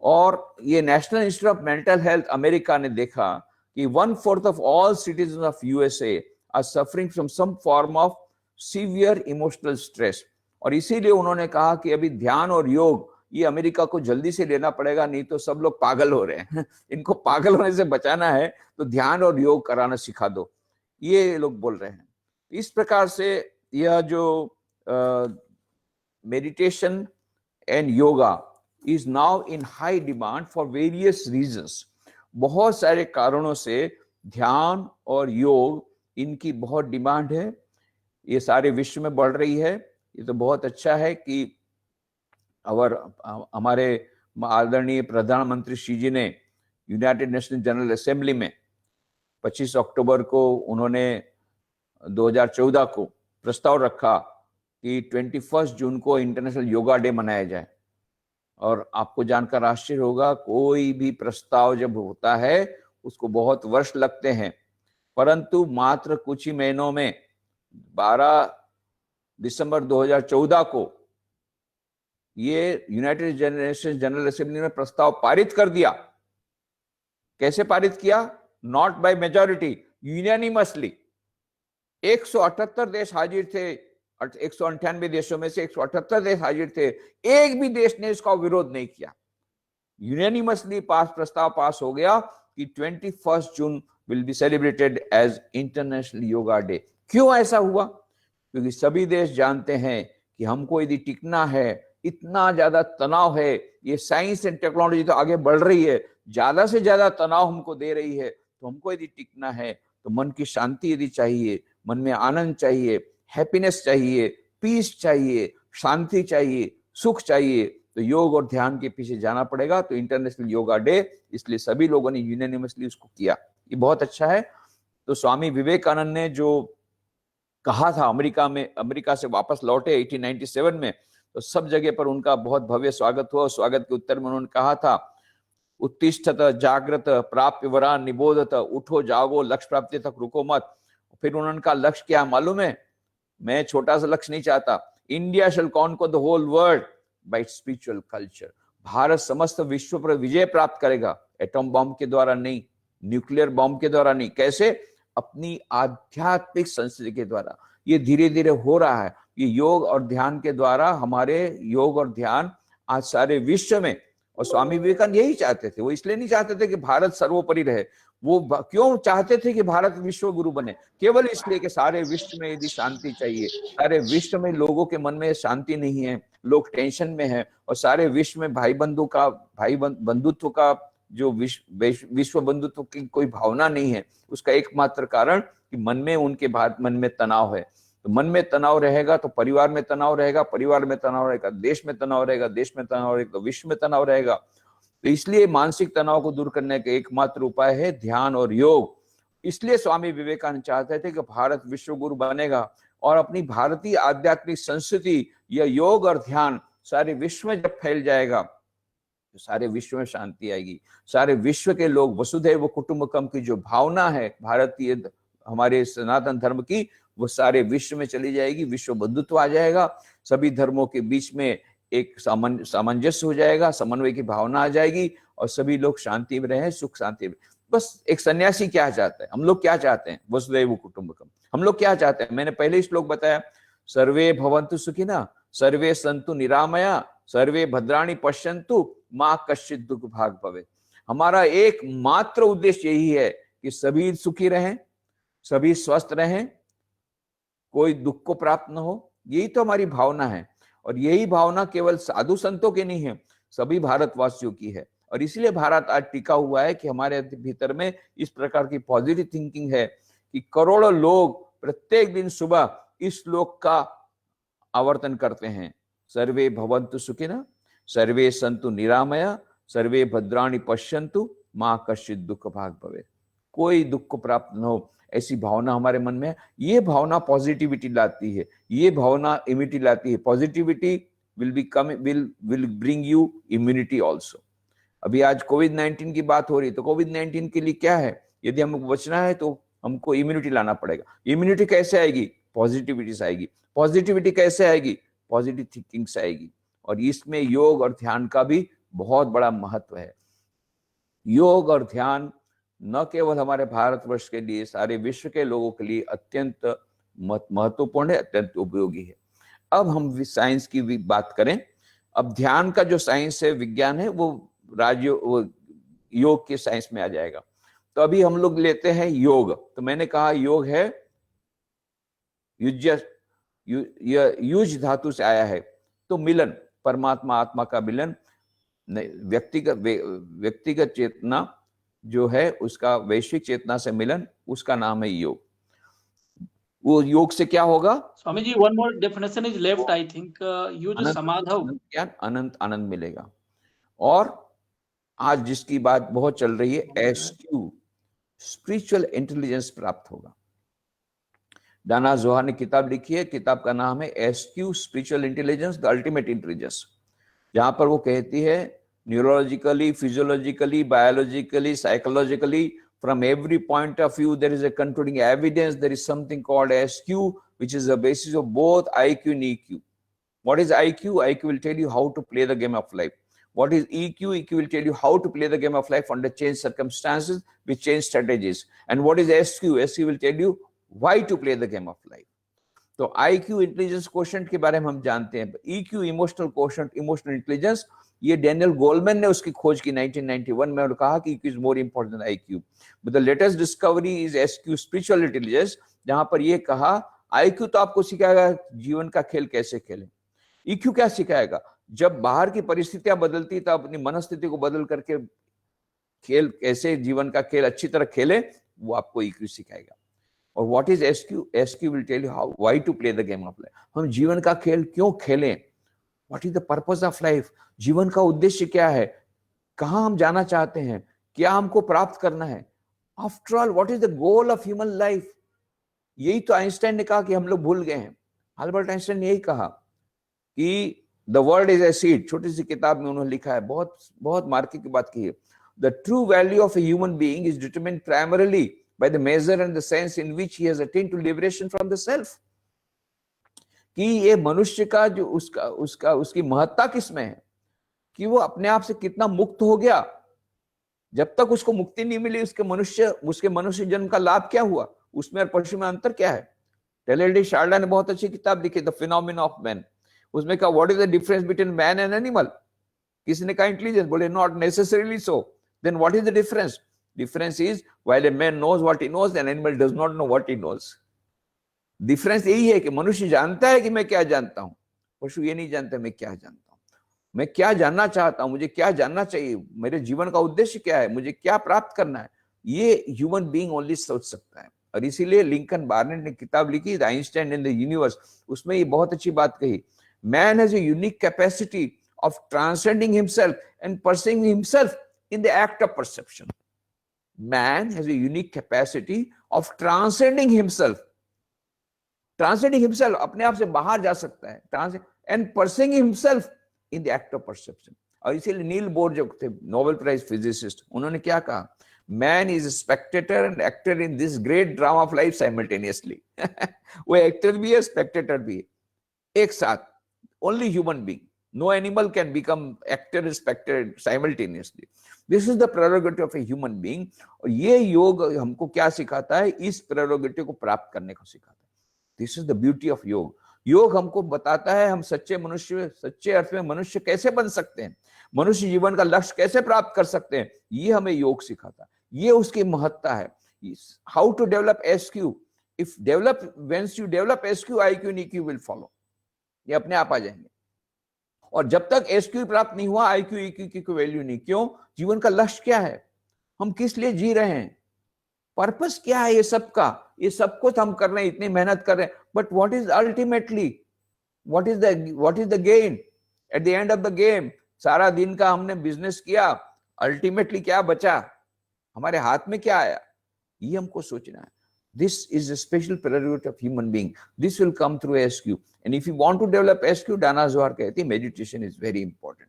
और ये national institute of mental health America ने देखा कि 1/4 of all citizen of USA are suffering from some form of severe emotional stress. और इसीलिए उन्होंने कहा कि अभी ध्यान और योग ये अमेरिका को जल्दी से लेना पड़ेगा, नहीं तो सब लोग पागल हो रहे हैं। इनको पागल होने से बचाना है तो ध्यान और योग कराना सिखा दो, ये लोग बोल रहे हैं। इस प्रकार से यह जो meditation and yoga is now in high demand for various reasons। बहुत सारे कारणों से ध्यान और योग इनकी बहुत डिमांड है, ये सारे विश्व में बढ़ रही है। ये तो बहुत अच्छा है कि हमारे आदरणीय प्रधानमंत्री श्री जी ने यूनाइटेड नेशन जनरल असेंबली में 25 अक्टूबर को उन्होंने 2014 को प्रस्ताव रखा कि 21 जून को इंटरनेशनल योगा डे मनाया जाए। और आपको जानकर आश्चर्य होगा, कोई भी प्रस्ताव जब होता है उसको बहुत वर्ष लगते हैं, परंतु मात्र कुछ ही महीनों में 12 दिसंबर 2014 को ये यूनाइटेड नेशंस जनरल असेंबली ने प्रस्ताव पारित कर दिया। कैसे पारित किया? Not by majority, unanimously. 178 देश हाजिर थे, 198 देशों में से 178 देश हाजिर थे, एक भी देश ने इसका विरोध नहीं किया। यूनानिमसली प्रस्ताव पास हो गया कि 21 June will be celebrated as international yoga day. क्यों ऐसा हुआ? क्योंकि सभी देश जानते हैं कि हमको यदि टिकना है, इतना ज्यादा तनाव है, ये साइंस एंड टेक्नोलॉजी तो आगे बढ़ रही है, ज्यादा से ज्यादा तनाव हमको दे रही है, तो हमको यदि टिकना है तो मन की शांति यदि चाहिए, मन में आनंद चाहिए, हैप्पीनेस चाहिए, पीस चाहिए, शांति चाहिए, सुख चाहिए, तो योग और ध्यान के पीछे जाना पड़ेगा। तो इंटरनेशनल योगा डे, इसलिए सभी लोगों ने यूनानिमसली उसको किया। ये बहुत अच्छा है। तो स्वामी विवेकानंद ने जो कहा था, अमेरिका से वापस लौटे 1897 में, तो सब जगह पर उनका बहुत भव्य स्वागत हुआ। स्वागत के उत्तर में उन्होंने कहा था, उत्तिष्ठत जागृत प्राप्य वरान निबोधत, उठो जागो लक्ष्य प्राप्ति तक रुको मत। फिर उन्होंने कहा लक्ष्य क्या मालूम है? मैं छोटा सा लक्ष्य नहीं चाहता। India shall conquer the whole world by spiritual culture. Bharat समस्त विश्व पर विजय प्राप्त करेगा, एटम बॉम्ब के द्वारा नहीं, न्यूक्लियर बॉम्ब के द्वारा नहीं। कैसे? अपनी आध्यात्मिक संस्कृति के द्वारा। ये धीरे धीरे हो रहा है। ये योग और ध्यान के द्वारा, हमारे योग और ध्यान आज सारे विश्व में और स्वामी विवेकानंद यही चाहते थे। वो इसलिए नहीं चाहते थे कि भारत सर्वोपरि रहे, वो क्यों चाहते थे कि भारत विश्व गुरु बने? केवल इसलिए कि सारे विश्व में यदि शांति चाहिए, सारे विश्व में लोगों के मन में शांति नहीं है, लोग टेंशन में हैं, और सारे विश्व में बंधुत्व का जो विश्व बंधुत्व की कोई भावना नहीं है, उसका एकमात्र कारण कि मन में तनाव है। तो मन में तनाव रहेगा तो परिवार में तनाव रहेगा, परिवार में तनाव रहेगा देश में तनाव रहेगा, देश में तनाव रहेगा तो विश्व में तनाव रहेगा। तो इसलिए मानसिक तनाव को दूर करने का एकमात्र उपाय है ध्यान और योग। इसलिए स्वामी विवेकानंद चाहते थे कि भारत विश्व गुरु बनेगा, और अपनी भारतीय आध्यात्मिक संस्कृति या योग और ध्यान सारे विश्व में जब फैल जाएगा तो सारे विश्व में शांति आएगी। सारे विश्व के लोग वसुधैव कुटुंबकम की जो भावना है भारतीय हमारे सनातन धर्म की, वो सारे विश्व में चली जाएगी, विश्व बंधुत्व आ जाएगा, सभी धर्मों के बीच में एक सामंजस्य हो जाएगा, समन्वय की भावना आ जाएगी, और सभी लोग शांति में रहें, सुख शांति में। बस एक सन्यासी क्या चाहता है, हम लोग क्या चाहते हैं? वसुधैव कुटुंबकम। हम लोग क्या चाहते हैं? मैंने पहले ही श्लोक बताया, सर्वे भवन्तु सुखिनः, सर्वे सन्तु निरामया, सर्वे भद्राणि पश्यन्तु, मां कश्चित् दुःख भाग् भवेत्। हमारा एकमात्र उद्देश्य यही है कि सभी सुखी रहें, सभी स्वस्थ रहें, कोई दुख को प्राप्त न हो। यही तो हमारी भावना है, और यही भावना केवल साधु संतों की नहीं है, सभी भारतवासियों की है। और इसलिए भारत आज टिका हुआ है कि हमारे भीतर में इस प्रकार की पॉजिटिव थिंकिंग है कि करोड़ों लोग प्रत्येक दिन सुबह इस श्लोक का आवर्तन करते हैं, सर्वे भवन्तु सुखिनः, सर्वे सन्तु निरामया, सर्वे भद्राणि पश्यन्तु, मां कश्चित् दुःख भाग् भवेत्। कोई दुख को प्राप्त न हो, ऐसी भावना हमारे मन में है। ये भावना पॉजिटिविटी लाती है, ये भावना इम्यूनिटी लाती है। Positivity will bring you immunity also. अभी आज कोविड-19 की बात हो रही है, तो कोविड-19 के लिए क्या है? यदि हमको बचना है तो हमको इम्यूनिटी लाना पड़ेगा। इम्यूनिटी कैसे आएगी? पॉजिटिविटी से आएगी। पॉजिटिविटी कैसे आएगी? पॉजिटिव थिंकिंग से आएगी। और इसमें योग और ध्यान का भी बहुत बड़ा महत्व है। योग और ध्यान न केवल हमारे भारतवर्ष के लिए, सारे विश्व के लोगों के लिए अत्यंत महत्वपूर्ण है, अत्यंत उपयोगी है। अब हम साइंस की भी बात करें। अब ध्यान का जो साइंस है, विज्ञान है, वो योग के साइंस में आ जाएगा। तो अभी हम लोग लेते हैं योग। तो मैंने कहा योग है युज धातु से आया है, तो मिलन, परमात्मा आत्मा का मिलन, व्यक्तिगत चेतना जो है उसका वैश्विक चेतना से मिलन, उसका नाम है योग। वो योग से क्या होगा? Swami ji, one more definition is left, I think. युज समाधौ, ज्ञान, अनंत आनंद मिलेगा। और आज जिसकी बात बहुत चल रही है, एसक्यू, स्पिरिचुअल इंटेलिजेंस प्राप्त होगा। डाना जोहार ने किताब लिखी है, किताब का नाम है SQ, spiritual intelligence, the ultimate intelligence, जहां पर वो कहती है neurologically, physiologically, biologically, psychologically, from every point of view there is a controlling evidence, there is something called SQ, which is the basis of both IQ and EQ. What is IQ? IQ will tell you how to play the game of life. What is EQ? EQ will tell you how to play the game of life under changed circumstances with changed strategies. And what is SQ? SQ will tell you why to play the game of life. तो IQ इंटेलिजेंस क्वोशंट के बारे में हम जानते हैं। EQ emotional quotient, emotional intelligence, ये डैनियल गोलमैन ने उसकी खोज की 1991 में, और कहा कि EQ is more important than IQ। But the latest discovery is SQ, spiritual intelligence, जहां पर ये कहा IQ तो आपको सिखाएगा जीवन का खेल कैसे खेलें, EQ क्या सिखाएगा? जब बाहर की परिस्थितियां बदलती तब अपनी मनस्थिति को बदल करके खेल कैसे, जीवन का खेल अच्छी तरह खेले, वो आपको EQ सिखाएगा। और what is SQ? SQ will tell you how, why to play the game of life. हम जीवन का खेल क्यों खेलें? What is the purpose of life? जीवन का उद्देश्य क्या है? कहां हम जाना चाहते हैं? क्या हमको प्राप्त करना है? After all, what is the goal of human life? यही तो आइंस्टाइन ने कहा कि हम लोग भूल गए हैं। अल्बर्ट आइंस्टाइन ने यही कहा कि the world is a seed, छोटी सी किताब में उन्होंने लिखा है, बहुत बहुत मार्के की बात की है। The true value of a human being is determined primarily by the measure and the sense in which he has attained to liberation from the self. कि ये मनुष्य का जो उसकी महत्ता किसमें है, कि वो अपने आप से कितना मुक्त हो गया। जब तक उसको मुक्ति नहीं मिली, उसके मनुष्य जन्म का लाभ क्या हुआ? उसमें और पशु में अंतर क्या है? टेलर डी शार्डा ने बहुत अच्छी किताब लिखी, द फिनोमेना ऑफ मैन। उसमें कहा what is the difference between man and animal, किसी ने कहा इंटेलिजेंस, बोले not necessarily so. Then what is the difference? Difference is while a man knows what he knows, an animal does not know what he knows. Difference यही है कि मनुष्य जानता है कि मैं क्या जानता हूं, पशु ये नहीं जानता मैं क्या जानता हूं, मैं क्या जानना चाहता हूं, मुझे क्या जानना चाहिए, मेरे जीवन का उद्देश्य क्या है, मुझे क्या प्राप्त करना है, ये ह्यूमन बीइंग ओनली सोच सकता है। और इसीलिए लिंकन बार्नेट ने किताब लिखी the Einstein in the universe, उसमें ये बहुत अच्छी बात कही, man has a unique capacity of transcending himself and perceiving himself in the act of perception. Man has a unique capacity of transcending himself, transcending himself, अपने आप से बाहर जा सकता है, and perceiving himself in the act of perception. और इसीलिए नील बोर जो थे नोबेल प्राइज फिजिसिस्ट, उन्होंने क्या कहा, man is spectator and actor in this great drama of life simultaneously. वो एक्टर भी है, स्पेक्टेटर भी है, एक साथ। Only human being, no animal can become actor and spectator simultaneously. This is the prerogative of a human being. और ये योग हमको क्या सिखाता है, इस प्रेरोगेटिव को प्राप्त करने को सिखाता है। This is the beauty of योग। योग हमको बताता है हम सच्चे मनुष्य, सच्चे अर्थ में मनुष्य कैसे बन सकते हैं, मनुष्य जीवन का लक्ष्य कैसे प्राप्त कर सकते हैं, ये हमें योग सिखाता है। ये उसकी महत्ता है। How to develop SQ, if develop, once you develop SQ, IQ and EQ will follow, ये अपने आप आ जाएंगे। और जब तक एसक्यू प्राप्त नहीं हुआ, आईक्यू ईक्यू की कोई वैल्यू नहीं। क्यों? जीवन का लक्ष्य क्या है, हम किस लिए जी रहे हैं, पर्पस क्या है ये सबका, ये सब कुछ हम कर रहे हैं, इतनी मेहनत कर रहे हैं, but what is ultimately, what is the gain at the end of the game? सारा दिन का हमने बिजनेस किया, अल्टीमेटली क्या बचा, हमारे हाथ में क्या आया, ये हमको सोचना है। This is a special prerogative of human being, this will come through SQ. And if you want to develop SQ, Danah Zohar कहती है मेडिटेशन इज वेरी इंपॉर्टेंट।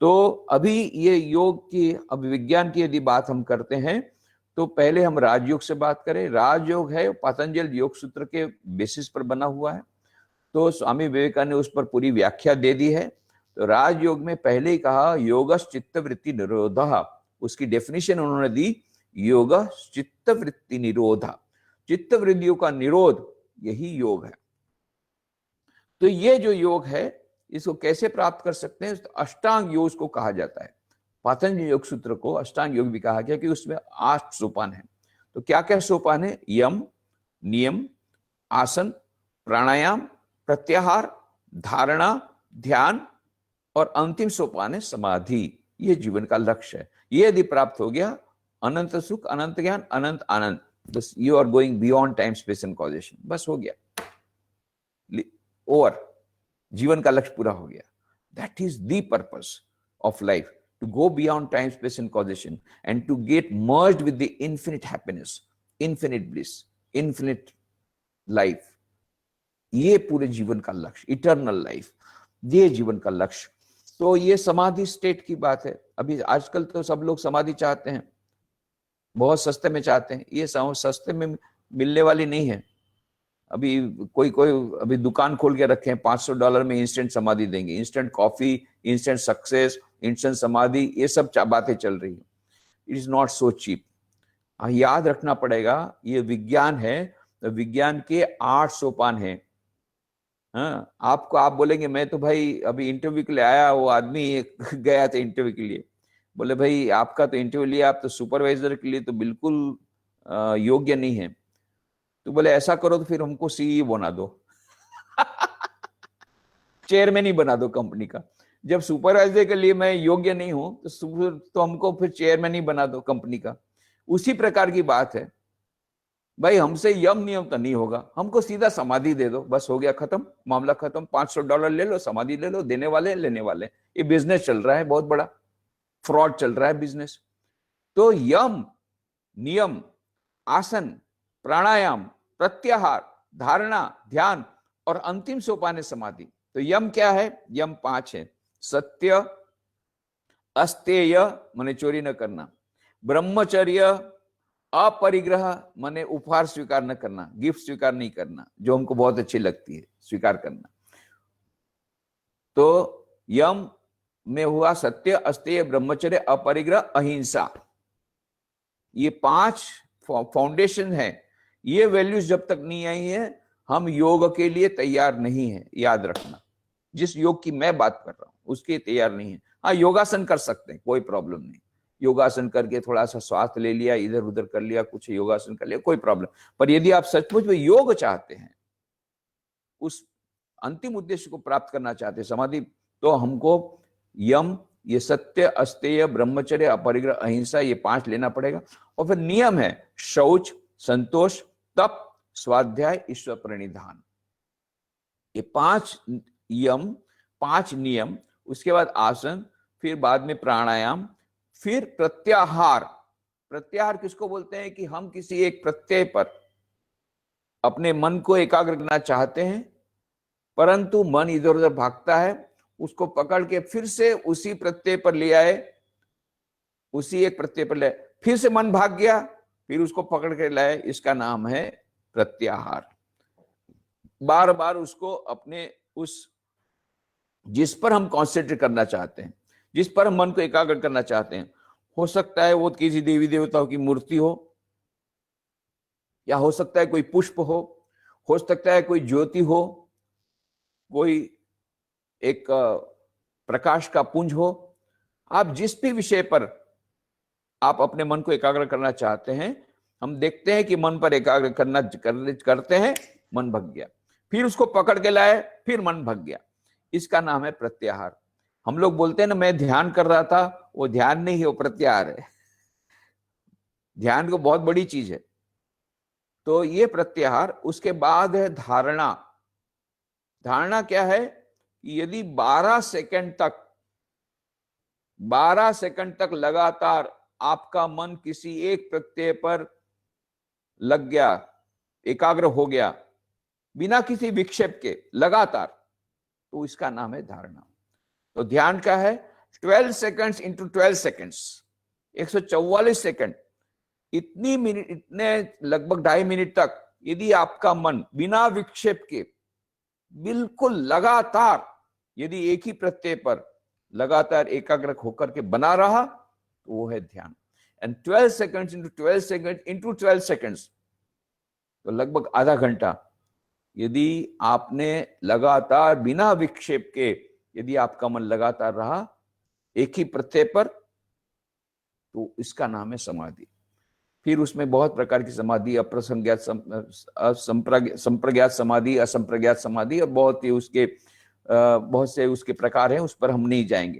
तो अभी ये योग की, अब विज्ञान की यदि बात हम करते हैं, तो पहले हम राजयोग से बात करें। राजयोग है पतंजल योग सूत्र के बेसिस पर बना हुआ है, तो स्वामी विवेकानंद ने उस पर पूरी व्याख्या दे दी है। तो राजयोग में पहले ही कहा योगस् चित्तवृत्ति निरोधः, उसकी डेफिनेशन उन्होंने दी, योग चित्तवृत्ति निरोधा, चित्तवृत्तियों का निरोध, यही योग है। तो ये जो योग है इसको कैसे प्राप्त कर सकते हैं? अष्टांग योग को कहा जाता है। पतंजलि योग सूत्र को अष्टांग योग भी कहा गया कि उसमें 8 सोपान है। तो क्या क्या सोपान है? यम, नियम, आसन, प्राणायाम, प्रत्याहार, धारणा, ध्यान, और अंतिम सोपान है समाधि। ये जीवन का लक्ष्य है। ये यदि प्राप्त हो गया, अनंत सुख, अनंत ज्ञान, अनंत आनंद, बस you are going beyond time space and causation, बस हो गया, ओवर, जीवन का लक्ष्य पूरा हो गया। That is the purpose of life, to go beyond time, space and causation and to get merged with the infinite happiness, infinite bliss, infinite life. ये पूरे जीवन का लक्ष्य, इटर्नल लाइफ, ये जीवन का लक्ष्य। तो ये समाधि स्टेट की बात है। अभी आजकल तो सब लोग समाधि चाहते हैं, बहुत सस्ते में चाहते हैं। ये सस्ते में मिलने वाली नहीं है। अभी कोई अभी दुकान खोल के रखे हैं, $500 में इंस्टेंट समाधि देंगे, instant coffee, instant success, instant समाधि, ये सब बातें चल रही है। It is not so cheap. याद रखना पड़ेगा, ये विज्ञान है, तो विज्ञान के 8 सोपान हैं। हाँ, आप बोलेंगे मैं तो भाई अभी इंटरव्यू के लिए आया, वो आदमी गया था इंटरव्यू के लिए, बोले भाई आपका तो इंटरव्यू लिया, आप तो सुपरवाइजर के लिए तो बिल्कुल योग्य नहीं है। तो बोले ऐसा करो तो फिर हमको सीईओ बना दो, चेयरमैन ही बना दो कंपनी का। जब सुपरवाइजर के लिए मैं योग्य नहीं हूं तो हमको फिर चेयरमैन ही बना दो कंपनी का। उसी प्रकार की बात है भाई, हमसे यम नियम तो नहीं होगा, हमको सीधा समाधि दे दो, बस हो गया, खत्म, मामला खत्म। $500 ले लो, समाधि ले लो, देने वाले लेने वाले। ये बिजनेस चल रहा है, बहुत बड़ा फ्रॉड चल रहा है बिजनेस। तो यम, नियम, आसन, प्राणायाम, प्रत्याहार, धारणा, ध्यान, और अंतिम सोपान है समाधि। तो यम क्या है? यम 5 है। सत्य, अस्तेय माने चोरी न करना, ब्रह्मचर्य, अपरिग्रह माने उपहार स्वीकार न करना, गिफ्ट स्वीकार नहीं करना, जो हमको बहुत अच्छी लगती है स्वीकार करना। तो यम में हुआ सत्य, अस्तेय, ब्रह्मचर्य, अपरिग्रह, अहिंसा। ये 5 फाउंडेशन है। ये वैल्यूज जब तक नहीं आई है, हम योग के लिए तैयार नहीं है। याद रखना, जिस योग की मैं बात कर रहा हूं उसके तैयार नहीं है। हाँ, योगासन कर सकते हैं, कोई प्रॉब्लम नहीं। योगासन करके थोड़ा सा श्वास ले लिया, इधर उधर कर लिया, कुछ योगासन कर लिया, कोई प्रॉब्लम। पर यदि आप सचमुच में योग चाहते हैं, उस अंतिम उद्देश्य को प्राप्त करना चाहते हैं, समाधि, तो हमको यम, ये सत्य, अस्तेय, ब्रह्मचर्य, अपरिग्रह, अहिंसा, ये 5 लेना पड़ेगा। और फिर नियम है शौच, संतोष, तप, स्वाध्याय, ईश्वर प्रणिधान। ये 5 यम, 5 नियम, उसके बाद आसन, फिर बाद में प्राणायाम, फिर प्रत्याहार। प्रत्याहार किसको बोलते हैं कि हम किसी एक प्रत्यय पर अपने मन को एकाग्र करना चाहते हैं, परंतु मन इधर उधर भागता है, उसको पकड़ के फिर से उसी प्रत्यय पर ले आए, उसी एक प्रत्यय पर ले आए, फिर से मन भाग गया, फिर उसको पकड़ के लाए, इसका नाम है प्रत्याहार। बार बार उसको अपने उस, जिस पर हम कॉन्सेंट्रेट करना चाहते हैं, जिस पर हम मन को एकाग्र करना चाहते हैं, हो सकता है वो किसी देवी देवताओं की मूर्ति हो, या हो सकता है कोई पुष्प हो सकता है कोई ज्योति हो, कोई एक प्रकाश का पुंज हो। आप जिस भी विषय पर आप अपने मन को एकाग्र करना चाहते हैं, हम देखते हैं कि मन पर एकाग्र करते हैं, मन भग गया, फिर उसको पकड़ के लाए, फिर मन भग गया, इसका नाम है प्रत्याहार। हम लोग बोलते हैं ना, मैं ध्यान कर रहा था, वो ध्यान नहीं है, वो प्रत्याहार है। ध्यान को बहुत बड़ी चीज है। तो ये प्रत्याहार। उसके बाद है धारणा। धारणा क्या है कि यदि 12 सेकंड तक लगातार आपका मन किसी एक प्रत्यय पर लग गया, एकाग्र हो गया, बिना किसी विक्षेप के लगातार, तो इसका नाम है धारणा। तो ध्यान का है 12 सेकंड्स इंटू 12 सेकंड्स, 144 सेकंड, इतने लगभग 2.5 मिनट तक यदि आपका मन बिना विक्षेप के बिल्कुल लगातार, यदि एक ही प्रत्यय पर लगातार एकाग्र होकर के बना रहा, तो वो है ध्यान। And 12 seconds into 12 second into 12 seconds, तो लगभग आधा घंटा यदि आपने लगातार बिना विक्षेप के, यदि आपका मन लगातार रहा एक ही प्रत्यय पर, तो इसका नाम है समाधि। फिर उसमें बहुत प्रकार की समाधि, अप्रसंज्ञात, संप्रज्ञात समाधि, असंप्रज्ञात समाधि, और बहुत से उसके प्रकार हैं, उस पर हम नहीं जाएंगे।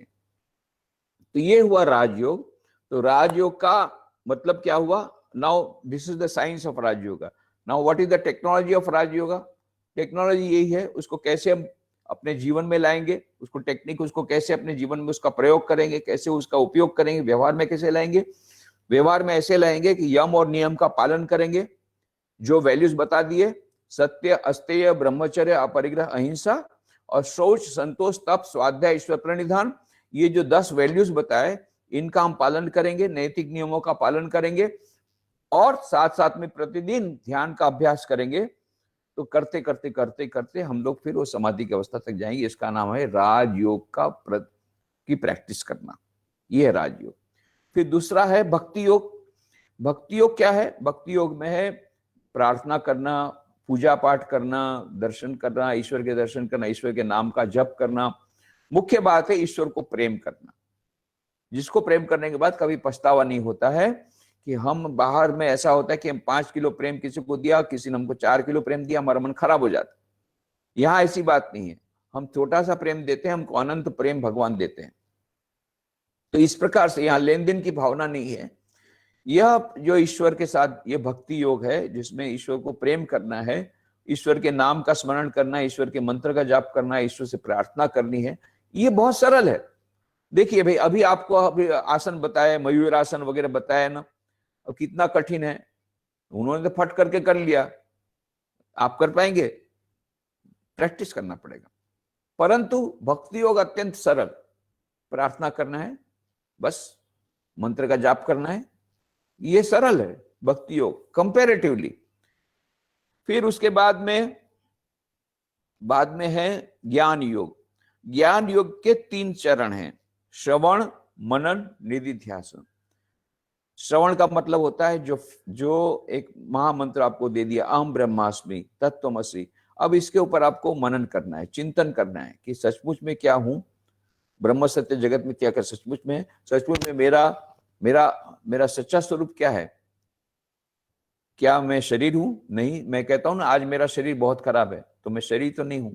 तो ये हुआ राजयोग। तो राजयोग का मतलब क्या हुआ? Now this is the science of Rajyoga. Now what is the technology of Rajyoga? Technology यही है, उसको कैसे हम अपने जीवन में लाएंगे, उसको टेक्निक, उसको कैसे अपने जीवन में उसका प्रयोग करेंगे, कैसे उसका उपयोग करेंगे, व्यवहार में कैसे लाएंगे। व्यवहार में ऐसे लाएंगे कि यम और नियम का पालन करेंगे, जो वैल्यूज बता दिए, सत्य, अस्तेय, ब्रह्मचर्य, अपरिग्रह, अहिंसा, और शौच, संतोष, तप, स्वाध्याय, ईश्वर प्रणिधान, ये जो 10 वैल्यूज बताए, इनका हम पालन करेंगे, नैतिक नियमों का पालन करेंगे, और साथ साथ में प्रतिदिन ध्यान का अभ्यास करेंगे। तो करते करते करते करते हम लोग फिर वो समाधि की अवस्था तक जाएंगे। इसका नाम है राजयोग की प्रैक्टिस करना, ये है राजयोग। फिर दूसरा है भक्ति योग। भक्ति योग क्या है? भक्ति योग में है प्रार्थना करना, पूजा पाठ करना, दर्शन करना, ईश्वर के दर्शन करना, ईश्वर के नाम का जप करना। मुख्य बात है ईश्वर को प्रेम करना, जिसको प्रेम करने के बाद कभी पछतावा नहीं होता है कि हम बाहर में ऐसा होता है कि हम 5 किलो प्रेम किसी को दिया, किसी ने हमको 4 किलो प्रेम दिया, हमारा मन खराब हो जाता। यहाँ ऐसी बात नहीं है, हम छोटा सा प्रेम देते हैं, हमको अनंत प्रेम भगवान देते हैं। तो इस प्रकार से यहाँ लेन देन की भावना नहीं है। यह जो ईश्वर के साथ ये भक्ति योग है, जिसमें ईश्वर को प्रेम करना है, ईश्वर के नाम का स्मरण करना है, ईश्वर के मंत्र का जाप करना है, ईश्वर से प्रार्थना करनी है। ये बहुत सरल है। देखिए भाई, अभी आपको अभी आसन बताया, मयूर आसन वगैरह बताया ना, अब कितना कठिन है, उन्होंने तो फट करके कर लिया, आप कर पाएंगे? प्रैक्टिस करना पड़ेगा। परंतु भक्ति योग अत्यंत सरल, प्रार्थना करना है, बस मंत्र का जाप करना है, ये सरल है भक्ति योग कंपैरेटिवली। फिर उसके बाद में है ज्ञान योग। ज्ञान योग के 3 चरण हैं, श्रवण, मनन, निधिध्यासन। श्रवण का मतलब होता है जो एक महामंत्र आपको दे दिया, अहम ब्रह्मास्मि तत्त्वमसि। अब इसके ऊपर आपको मनन करना है, चिंतन करना है कि सचमुच में क्या हूं, ब्रह्म सत्य जगत मिथ्या क्या सचमुच में है? सचमुच में मेरा मेरा मेरा सच्चा स्वरूप क्या है? क्या मैं शरीर हूं? नहीं। मैं कहता हूं ना आज मेरा शरीर बहुत खराब है, तो मैं शरीर तो नहीं हूं।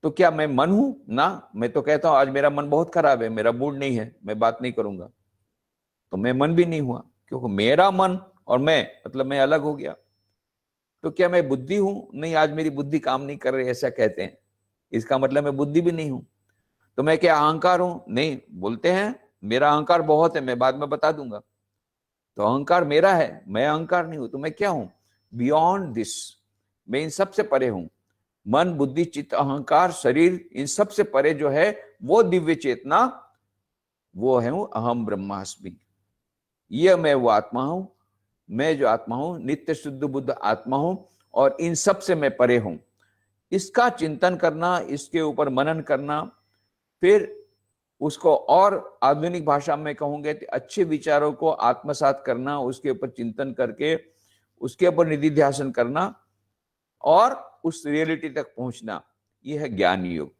तो क्या मैं मन हूं? ना, मैं तो कहता हूं आज मेरा मन बहुत खराब है, मेरा मूड नहीं है, मैं बात नहीं करूंगा, तो मैं मन भी नहीं हुआ, क्योंकि मेरा मन और मैं मतलब मैं अलग हो गया। तो क्या मैं बुद्धि हूं? नहीं, आज मेरी बुद्धि काम नहीं कर रही, ऐसा कहते हैं, इसका मतलब मैं बुद्धि भी नहीं हूं। तो मैं क्या अहंकार हूं? नहीं, बोलते हैं मेरा अहंकार बहुत है, मैं बाद में बता दूंगा। तो अहंकार मेरा है, मैं अहंकार नहीं हूं, तो मैं क्या हूं? बियॉन्ड दिस, मैं इन सबसे परे हूं। मन बुद्धि चित्त अहंकार शरीर, इन सबसे परे जो है वो दिव्य चेतना, वो है अहम ब्रह्मास्मि। ये मैं वो आत्मा हूं, मैं जो आत्मा हूं नित्य शुद्ध बुद्ध आत्मा हूं, और इन सब से मैं परे हूं। इसका चिंतन करना, इसके ऊपर मनन करना, फिर उसको और आधुनिक भाषा में कहूंगे तो अच्छे विचारों को आत्मसात करना, उसके ऊपर चिंतन करके उसके ऊपर निधि ध्यान करना और उस रियलिटी तक पहुंचना, यह है ज्ञान योग।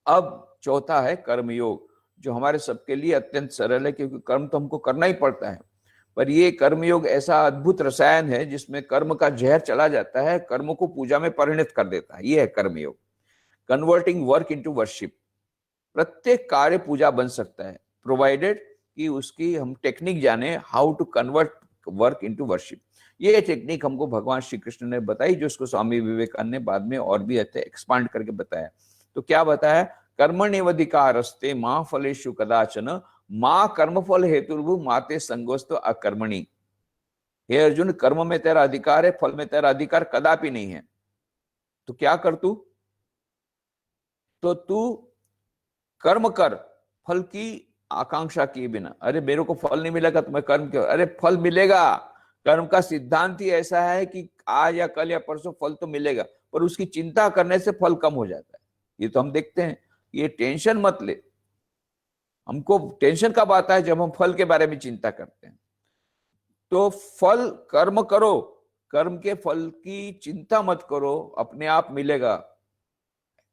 अब चौथा है कर्म योग, जो हमारे सबके लिए अत्यंत सरल है, क्योंकि कर्म तो हमको करना ही पड़ता है। पर ये कर्मयोग ऐसा अद्भुत रसायन है जिसमें कर्म का जहर चला जाता है, कर्म को पूजा में परिणत कर देता है। ये है कर्मयोग, कन्वर्टिंग वर्क इनटू वर्शिप। प्रत्येक कार्य पूजा बन सकता है, प्रोवाइडेड कि उसकी हम टेक्निक जाने, how to convert work into worship. ये टेक्निक हमको भगवान श्री कृष्ण ने बताई, जो उसको स्वामी विवेकानंद ने बाद में और भी अच्छे एक्सपांड करके बताया। तो क्या बताया? कर्मण्येवाधिकारस्ते मां फलेषु कदाचन मां कर्मफल हेतुर्भु माते संगोस्तु अकर्मणि। हे अर्जुन, कर्म में तेरा अधिकार है, फल में तेरा अधिकार कदापि नहीं है। तो क्या कर तू? तो तू कर्म कर, फल की आकांक्षा किए बिना। अरे मेरे को फल नहीं मिलेगा तो मैं कर्म क्यों? अरे फल मिलेगा। कर्म का सिद्धांत ही ऐसा है कि आज या कल या परसों फल तो मिलेगा, पर उसकी चिंता करने से फल कम हो जाता है। ये तो हम देखते हैं। ये टेंशन मत ले। हमको टेंशन कब आता है? जब हम फल के बारे में चिंता करते हैं। तो फल कर्म करो, कर्म के फल की चिंता मत करो, अपने आप मिलेगा।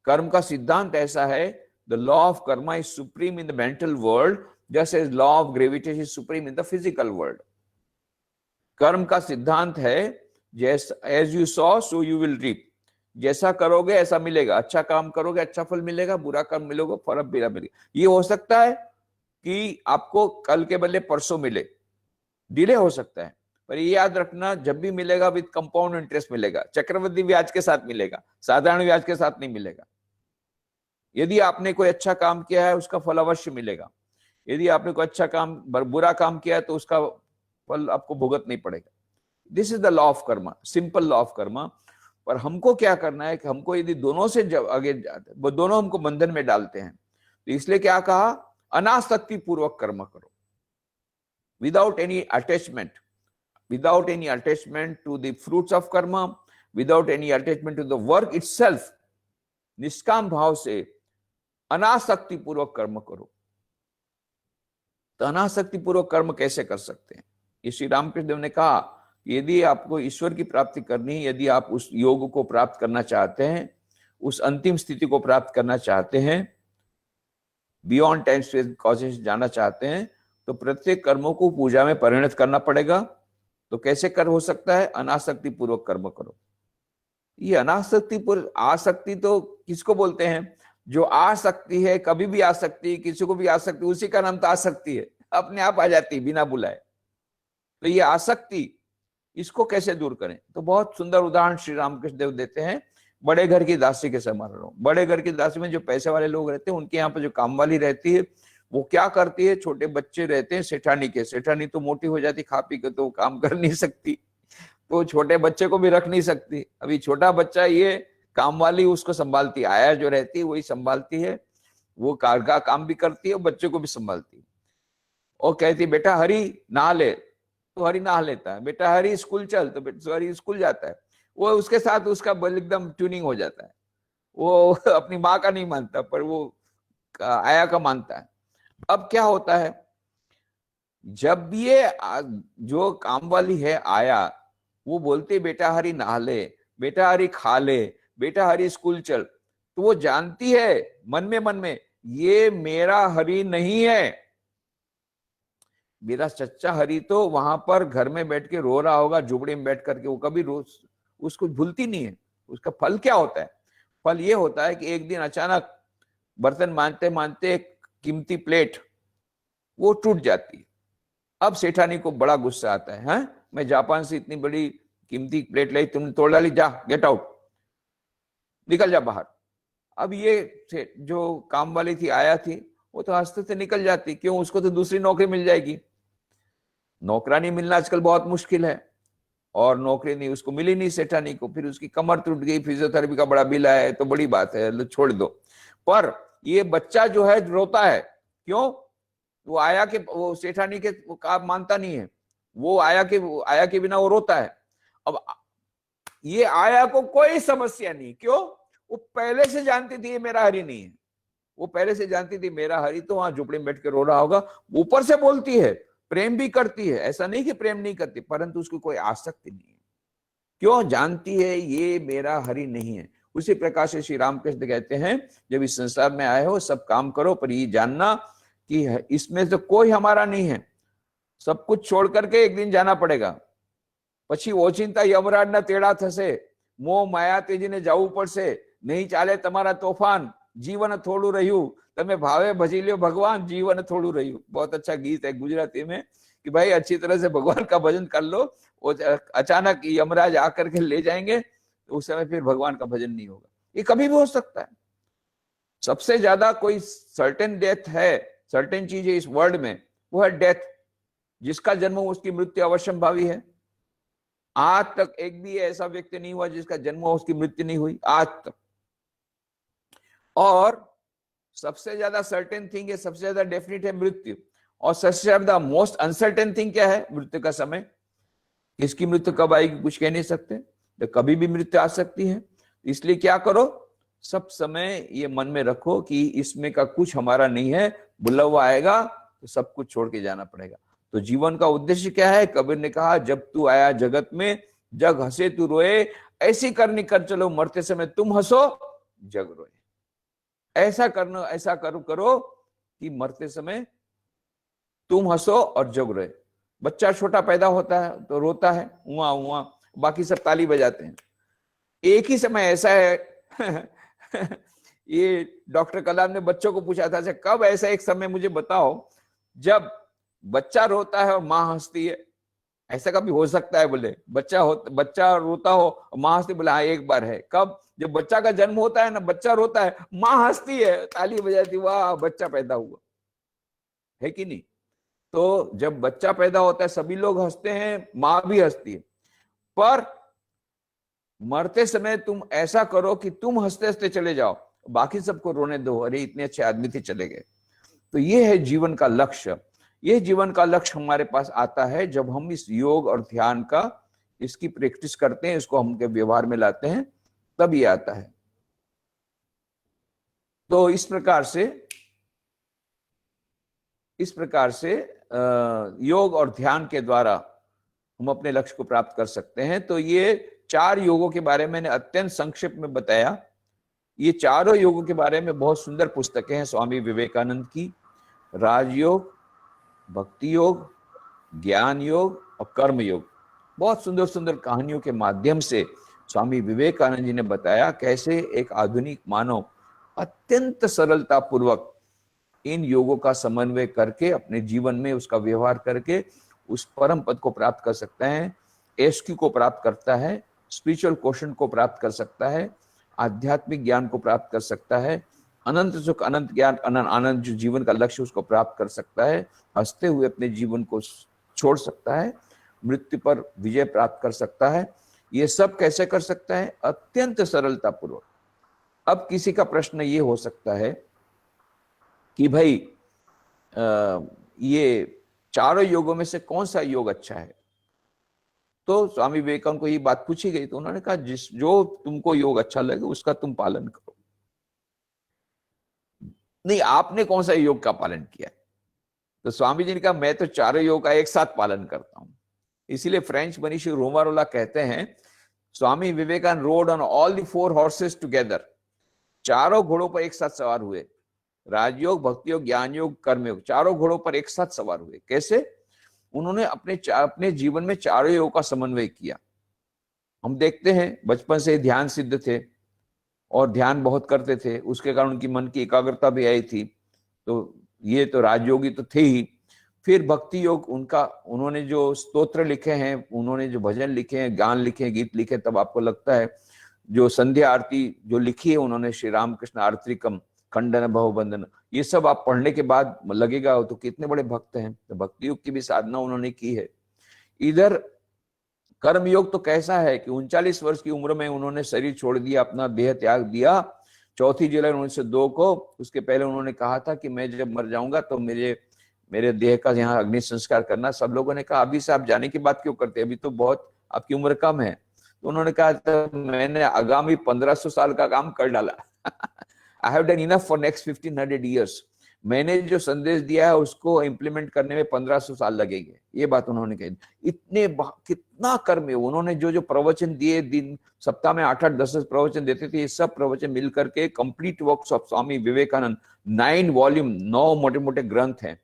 कर्म का सिद्धांत ऐसा है, the law of karma is supreme in the mental world just as law of gravitation is supreme in the physical world. कर्म का सिद्धांत है, जैसा as you sow so you will reap. जैसा करोगे ऐसा मिलेगा। अच्छा काम करोगे अच्छा फल मिलेगा, बुरा काम मिलोगे फर्क बुरा मिलेगा। ये हो सकता है कि आपको कल के बदले परसों मिले, डिले हो सकता है, पर ये याद रखना जब भी मिलेगा विद कंपाउंड इंटरेस्ट मिलेगा, चक्रवृद्धि ब्याज के साथ मिलेगा, साधारण ब्याज के साथ नहीं मिलेगा। यदि आपने कोई अच्छा काम किया है उसका फल अवश्य मिलेगा। यदि आपने कोई अच्छा काम बुरा काम किया है तो उसका फल आपको भुगत नहीं पड़ेगा। This is the law of Karma, simple law of Karma. पर हमको क्या करना है कि हमको यदि दोनों से आगे वो दोनों हमको बंधन में डालते हैं, तो इसलिए क्या कहा? अनासक्ति पूर्वक कर्म करो, without any attachment, without any attachment to the fruits of karma, without any attachment to the work itself, निष्काम भाव से अनासक्ति पूर्वक कर्म करो। तो अनासक्ति पूर्वक कर्म कैसे कर सकते हैं? ये श्री रामकृष्ण देव ने कहा, यदि आपको ईश्वर की प्राप्ति करनी है, यदि आप उस योग को प्राप्त करना चाहते हैं, उस अंतिम स्थिति को प्राप्त करना चाहते हैं, बियॉन्ड टाइम स्पेस कॉजेस जाना चाहते हैं, तो प्रत्येक कर्मों को पूजा में परिणत करना पड़ेगा। तो कैसे कर हो सकता है? अनासक्ति पूर्वक कर्म करो। ये अनासक्ति पूर्वक, आसक्ति तो किसको बोलते हैं? जो आ सकती है, कभी भी आ सकती है, किसी को भी आ सकती है, उसी का नाम तो आसक्ति है, अपने आप आ जाती है बिना बुलाए। तो ये आसक्ति, इसको कैसे दूर करें? तो बहुत सुंदर उदाहरण श्री रामकृष्ण देव देते हैं, बड़े घर की दासी के समान रहो। बड़े घर की दासी में जो पैसे वाले लोग रहते हैं, उनके यहाँ पर जो काम वाली रहती है, वो क्या करती है? छोटे बच्चे रहते हैं सेठानी के, सेठानी तो मोटी हो जाती, खा पी के तो काम कर नहीं सकती, तो छोटे बच्चे को भी रख नहीं सकती। अभी छोटा बच्चा, ये काम वाली उसको संभालती है, आया जो रहती है वही संभालती है, वो कार का काम भी करती है और बच्चे को भी संभालती है। और कहती बेटा हरी नहा ले, तो हरी नहा लेता है। बेटा हरी स्कूल चल, तो हरी स्कूल जाता है। वो उसके साथ उसका एकदम ट्यूनिंग हो जाता है। वो अपनी माँ का नहीं मानता, पर वो आया का मानता है। अब क्या होता है? जब ये जो काम वाली है आया, वो बोलती बेटा हरी नहा ले, बेटा हरी खा ले, बेटा हरी स्कूल चल, तो वो जानती है मन में ये मेरा हरि नहीं है। मेरा सच्चा हरि तो वहां पर घर में बैठ के रो रहा होगा, झुपड़ी में बैठ करके, वो कभी रोज उसको भूलती नहीं है। उसका फल क्या होता है? फल ये होता है कि एक दिन अचानक बर्तन मांजते मांजते एक कीमती प्लेट वो टूट जाती है। अब सेठानी को बड़ा गुस्सा आता है, हैं? मैं जापान से इतनी बड़ी कीमती प्लेट लाई, तुमने तोड़ डाली, जा गेट आउट, निकल जा बाहर। अब ये जो काम वाली थी, आया थी, वो तो हंसते से निकल जाती, क्यों? उसको तो दूसरी नौकरी मिल जाएगी। नौकरानी मिलना आजकल बहुत मुश्किल है, और नौकरी नहीं, उसको मिली नहीं सेठानी को। फिर उसकी कमर टूट गई, फिजियोथेरेपी का बड़ा बिल आया, तो बड़ी बात है, लो छोड़ दो। पर ये बच्चा जो है रोता है, क्यों? वो आया के, वो सेठानी के वो काम मानता नहीं है, वो आया के बिना वो रोता है। अब ये आया को कोई समस्या नहीं, क्यों? वो पहले से जानती थी ये मेरा हरि नहीं है। वो पहले से जानती थी मेरा हरि तो वहां झुपड़ी में बैठ के रो रहा होगा। ऊपर से बोलती है, प्रेम भी करती है, ऐसा नहीं कि प्रेम नहीं करती, परंतु उसको कोई आसक्ति नहीं है। क्यों? जानती है ये मेरा हरि नहीं है। उसी प्रकार से श्री रामकृष्ण कहते हैं, जब इस संसार में आए हो सब काम करो, पर ये जानना कि इसमें तो कोई हमारा नहीं है। सब कुछ छोड़ करके एक दिन जाना पड़ेगा। પછી ઓચિંતા યમરાજના તેડા થશે, મોહ માયા તેજીને જવું પડશે, નહીં ચાલે તમારા તોફાન, जीवन थोड़ू रह्यू, तमे भावे भजी लियो भगवान, जीवन थोड़ू रह्यू। बहुत अच्छा गीत है गुजराती में कि भाई अच्छी तरह से भगवान का भजन कर लो, वो अचानक यमराज आकर के ले जाएंगे तो उस समय फिर भगवान का भजन नहीं होगा। ये कभी भी हो सकता है। सबसे ज्यादा कोई सर्टेन डेथ है, सर्टेन चीज है इस वर्ल्ड में, वो है डेथ। जिसका जन्म उसकी मृत्यु अवश्यम भावी है। आज तक एक भी ऐसा व्यक्ति नहीं हुआ जिसका जन्म हो उसकी मृत्यु नहीं हुई, आज तक। और सबसे ज्यादा सर्टेन थिंग है, सबसे ज्यादा डेफिनेट है मृत्यु। और सबसे ज्यादा मोस्ट अनसर्टेन थिंग क्या है? मृत्यु का समय। इसकी मृत्यु कब आएगी कुछ कह नहीं सकते, तो कभी भी मृत्यु आ सकती है। इसलिए क्या करो, सब समय ये मन में रखो कि इसमें का कुछ हमारा नहीं है, बुलावा आएगा तो सब कुछ छोड़ के जाना पड़ेगा। तो जीवन का उद्देश्य क्या है? कबीर ने कहा, जब तू आया जगत में, जग हंसे तू रोए, ऐसी करनी कर चलो, मरते समय तुम हंसो जग रोए। ऐसा करना, ऐसा करो कि मरते समय तुम हंसो और जग रोए। बच्चा छोटा पैदा होता है तो रोता है, उआ उआ, बाकी सब ताली बजाते हैं। एक ही समय ऐसा है ये डॉक्टर कलाम ने बच्चों को पूछा था, कब ऐसा एक समय मुझे बताओ जब बच्चा रोता है और माँ हंसती है? ऐसा कभी हो सकता है? बोले बच्चा रोता हो माँ हंसती। बोले हाँ, एक बार है। कब? जब बच्चा का जन्म होता है ना, बच्चा रोता है, माँ हंसती है, ताली बजाती, वाह बच्चा पैदा हुआ, है कि नहीं? तो जब बच्चा पैदा होता है सभी लोग हंसते हैं, माँ भी हंसती है। पर मरते समय तुम ऐसा करो कि तुम हंसते हंसते चले जाओ, बाकी सबको रोने दो, अरे इतने अच्छे आदमी थे चले गए। तो ये है जीवन का लक्ष्य। ये जीवन का लक्ष्य हमारे पास आता है जब हम इस योग और ध्यान का, इसकी प्रैक्टिस करते हैं, इसको हम के व्यवहार में लाते हैं, तब ये आता है। तो इस प्रकार से योग और ध्यान के द्वारा हम अपने लक्ष्य को प्राप्त कर सकते हैं। तो ये 4 योगों के बारे में मैंने अत्यंत संक्षिप्त में बताया। ये चारों योगों के बारे में बहुत सुंदर पुस्तकें हैं स्वामी विवेकानंद की, राजयोग, भक्ति योग, ज्ञान योग और कर्म योग। बहुत सुंदर सुंदर कहानियों के माध्यम से स्वामी विवेकानंद जी ने बताया कैसे एक आधुनिक मानव अत्यंत सरलता पूर्वक इन योगों का समन्वय करके अपने जीवन में उसका व्यवहार करके उस परम पद को प्राप्त कर सकता है, एसक्यू को प्राप्त करता है, स्पिरिचुअल क्वेश्चन को प्राप्त कर सकता है, आध्यात्मिक ज्ञान को प्राप्त कर सकता है, अनंत सुख, अनंत ज्ञान, अनंत आनंद, जो जीवन का लक्ष्य उसको प्राप्त कर सकता है, हंसते हुए अपने जीवन को छोड़ सकता है, मृत्यु पर विजय प्राप्त कर सकता है। ये सब कैसे कर सकता है? अत्यंत सरलता पूर्वक। अब किसी का प्रश्न ये हो सकता है कि भाई ये चारों योगों में से कौन सा योग अच्छा है? तो स्वामी विवेकानंद को ये बात पूछी गई तो उन्होंने कहा, जो तुमको योग अच्छा लगे उसका तुम पालन करो। नहीं, आपने कौन सा योग का पालन किया? तो स्वामी जी ने कहा, मैं तो चारों योग का एक साथ पालन करता हूं। इसीलिए फ्रेंच मनीषी रोमारोला कहते हैं, Swami Vivekananda rode on all the 4 horses together. चारों घोड़ों पर एक साथ सवार हुए, राजयोग, भक्ति योग, ज्ञान योग, कर्म योग, चारों घोड़ों पर एक साथ सवार हुए। कैसे? उन्होंने अपने जीवन में चारों योग का समन्वय किया। हम देखते हैं बचपन से ध्यान सिद्ध थे और ध्यान बहुत करते थे, उसके कारण उनकी मन की एकाग्रता भी आई थी, तो ये तो राजयोगी तो थे ही। फिर भक्ति योग, उन्होंने जो स्तोत्र लिखे हैं, उन्होंने जो भजन लिखे हैं, गान लिखे हैं, गीत लिखे, तब आपको लगता है जो संध्या आरती जो लिखी है उन्होंने, श्री रामकृष्ण आरतीकम, खंडन भव बंधन, ये सब आप पढ़ने के बाद लगेगा तो कितने बड़े भक्त हैं। तो भक्ति योग की भी साधना उन्होंने की है। इधर कर्म योग तो कैसा है कि 39 वर्ष की उम्र में उन्होंने शरीर छोड़ दिया, अपना देह त्याग दिया 4 जुलाई 1902 को। उसके पहले उन्होंने कहा था कि मैं जब मर जाऊंगा तो मेरे देह का यहाँ अग्नि संस्कार करना। सब लोगों ने कहा अभी से आप जाने की बात क्यों करते हैं, अभी तो बहुत आपकी उम्र कम है। तो उन्होंने कहा था मैंने आगामी 1500 साल का काम कर डाला। I have done enough for next 1500 years. मैंने जो संदेश दिया है उसको इम्प्लीमेंट करने में 1500 साल लगेंगे, ये बात उन्होंने कही। कितना कर्म है। उन्होंने जो प्रवचन दिए, दिन सप्ताह में 8-8 10-10 प्रवचन देते थे, ये सब प्रवचन मिलकर के complete works of Swami Vivekananda, 9 volume, 9 मोटे मोटे ग्रंथ हैं,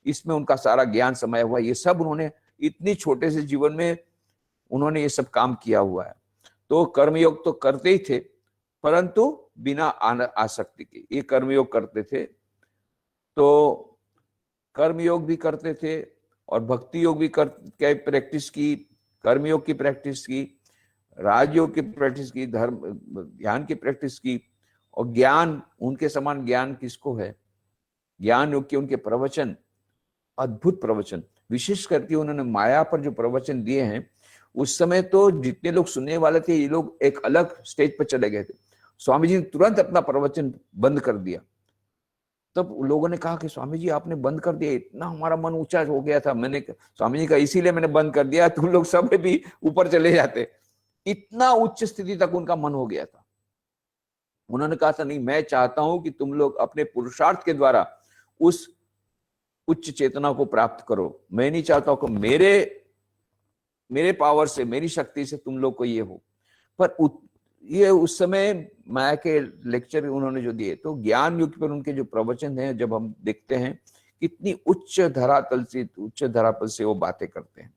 इसमें उनका सारा ज्ञान समाया हुआ। ये सब उन्होंने इतनी छोटे से जीवन में उन्होंने ये सब काम किया हुआ है। तो कर्मयोग तो करते ही थे, परंतु बिना आसक्ति के ये कर्मयोग करते थे। तो कर्मयोग भी करते थे और भक्ति योग भी प्रैक्टिस की, कर्मयोग की प्रैक्टिस की, राजयोग की प्रैक्टिस की, धर्म ध्यान की प्रैक्टिस की, और ज्ञान, उनके समान ज्ञान किसको है। ज्ञान योग के उनके प्रवचन, अद्भुत प्रवचन, विशेष करके उन्होंने माया पर जो प्रवचन दिए हैं, उस समय तो जितने लोग सुनने वाले थे ये लोग एक अलग स्टेज पर चले गए थे। स्वामी जी ने तुरंत अपना प्रवचन बंद कर दिया। तब लोगों ने कहा कि स्वामी जी आपने बंद कर दिया, इतना हमारा मन ऊंचा हो गया था। मैंने स्वामी जी का इसीलिए मैंने बंद कर दिया, तुम लोग सब भी ऊपर चले जाते। इतना उच्च स्थिति तक उनका मन हो गया था। उन्होंने कहा था नहीं, मैं चाहता हूं कि तुम लोग अपने पुरुषार्थ के द्वारा उस उच्च चेतना को प्राप्त करो। मैं नहीं चाहता हूं कि मेरे पावर से, मेरी शक्ति से तुम लोग को ये हो। पर ये उस समय माया के लेक्चर उन्होंने जो दिए, तो ज्ञान युग पर उनके जो प्रवचन हैं, जब हम देखते हैं कितनी उच्च धरातल से वो बातें करते हैं।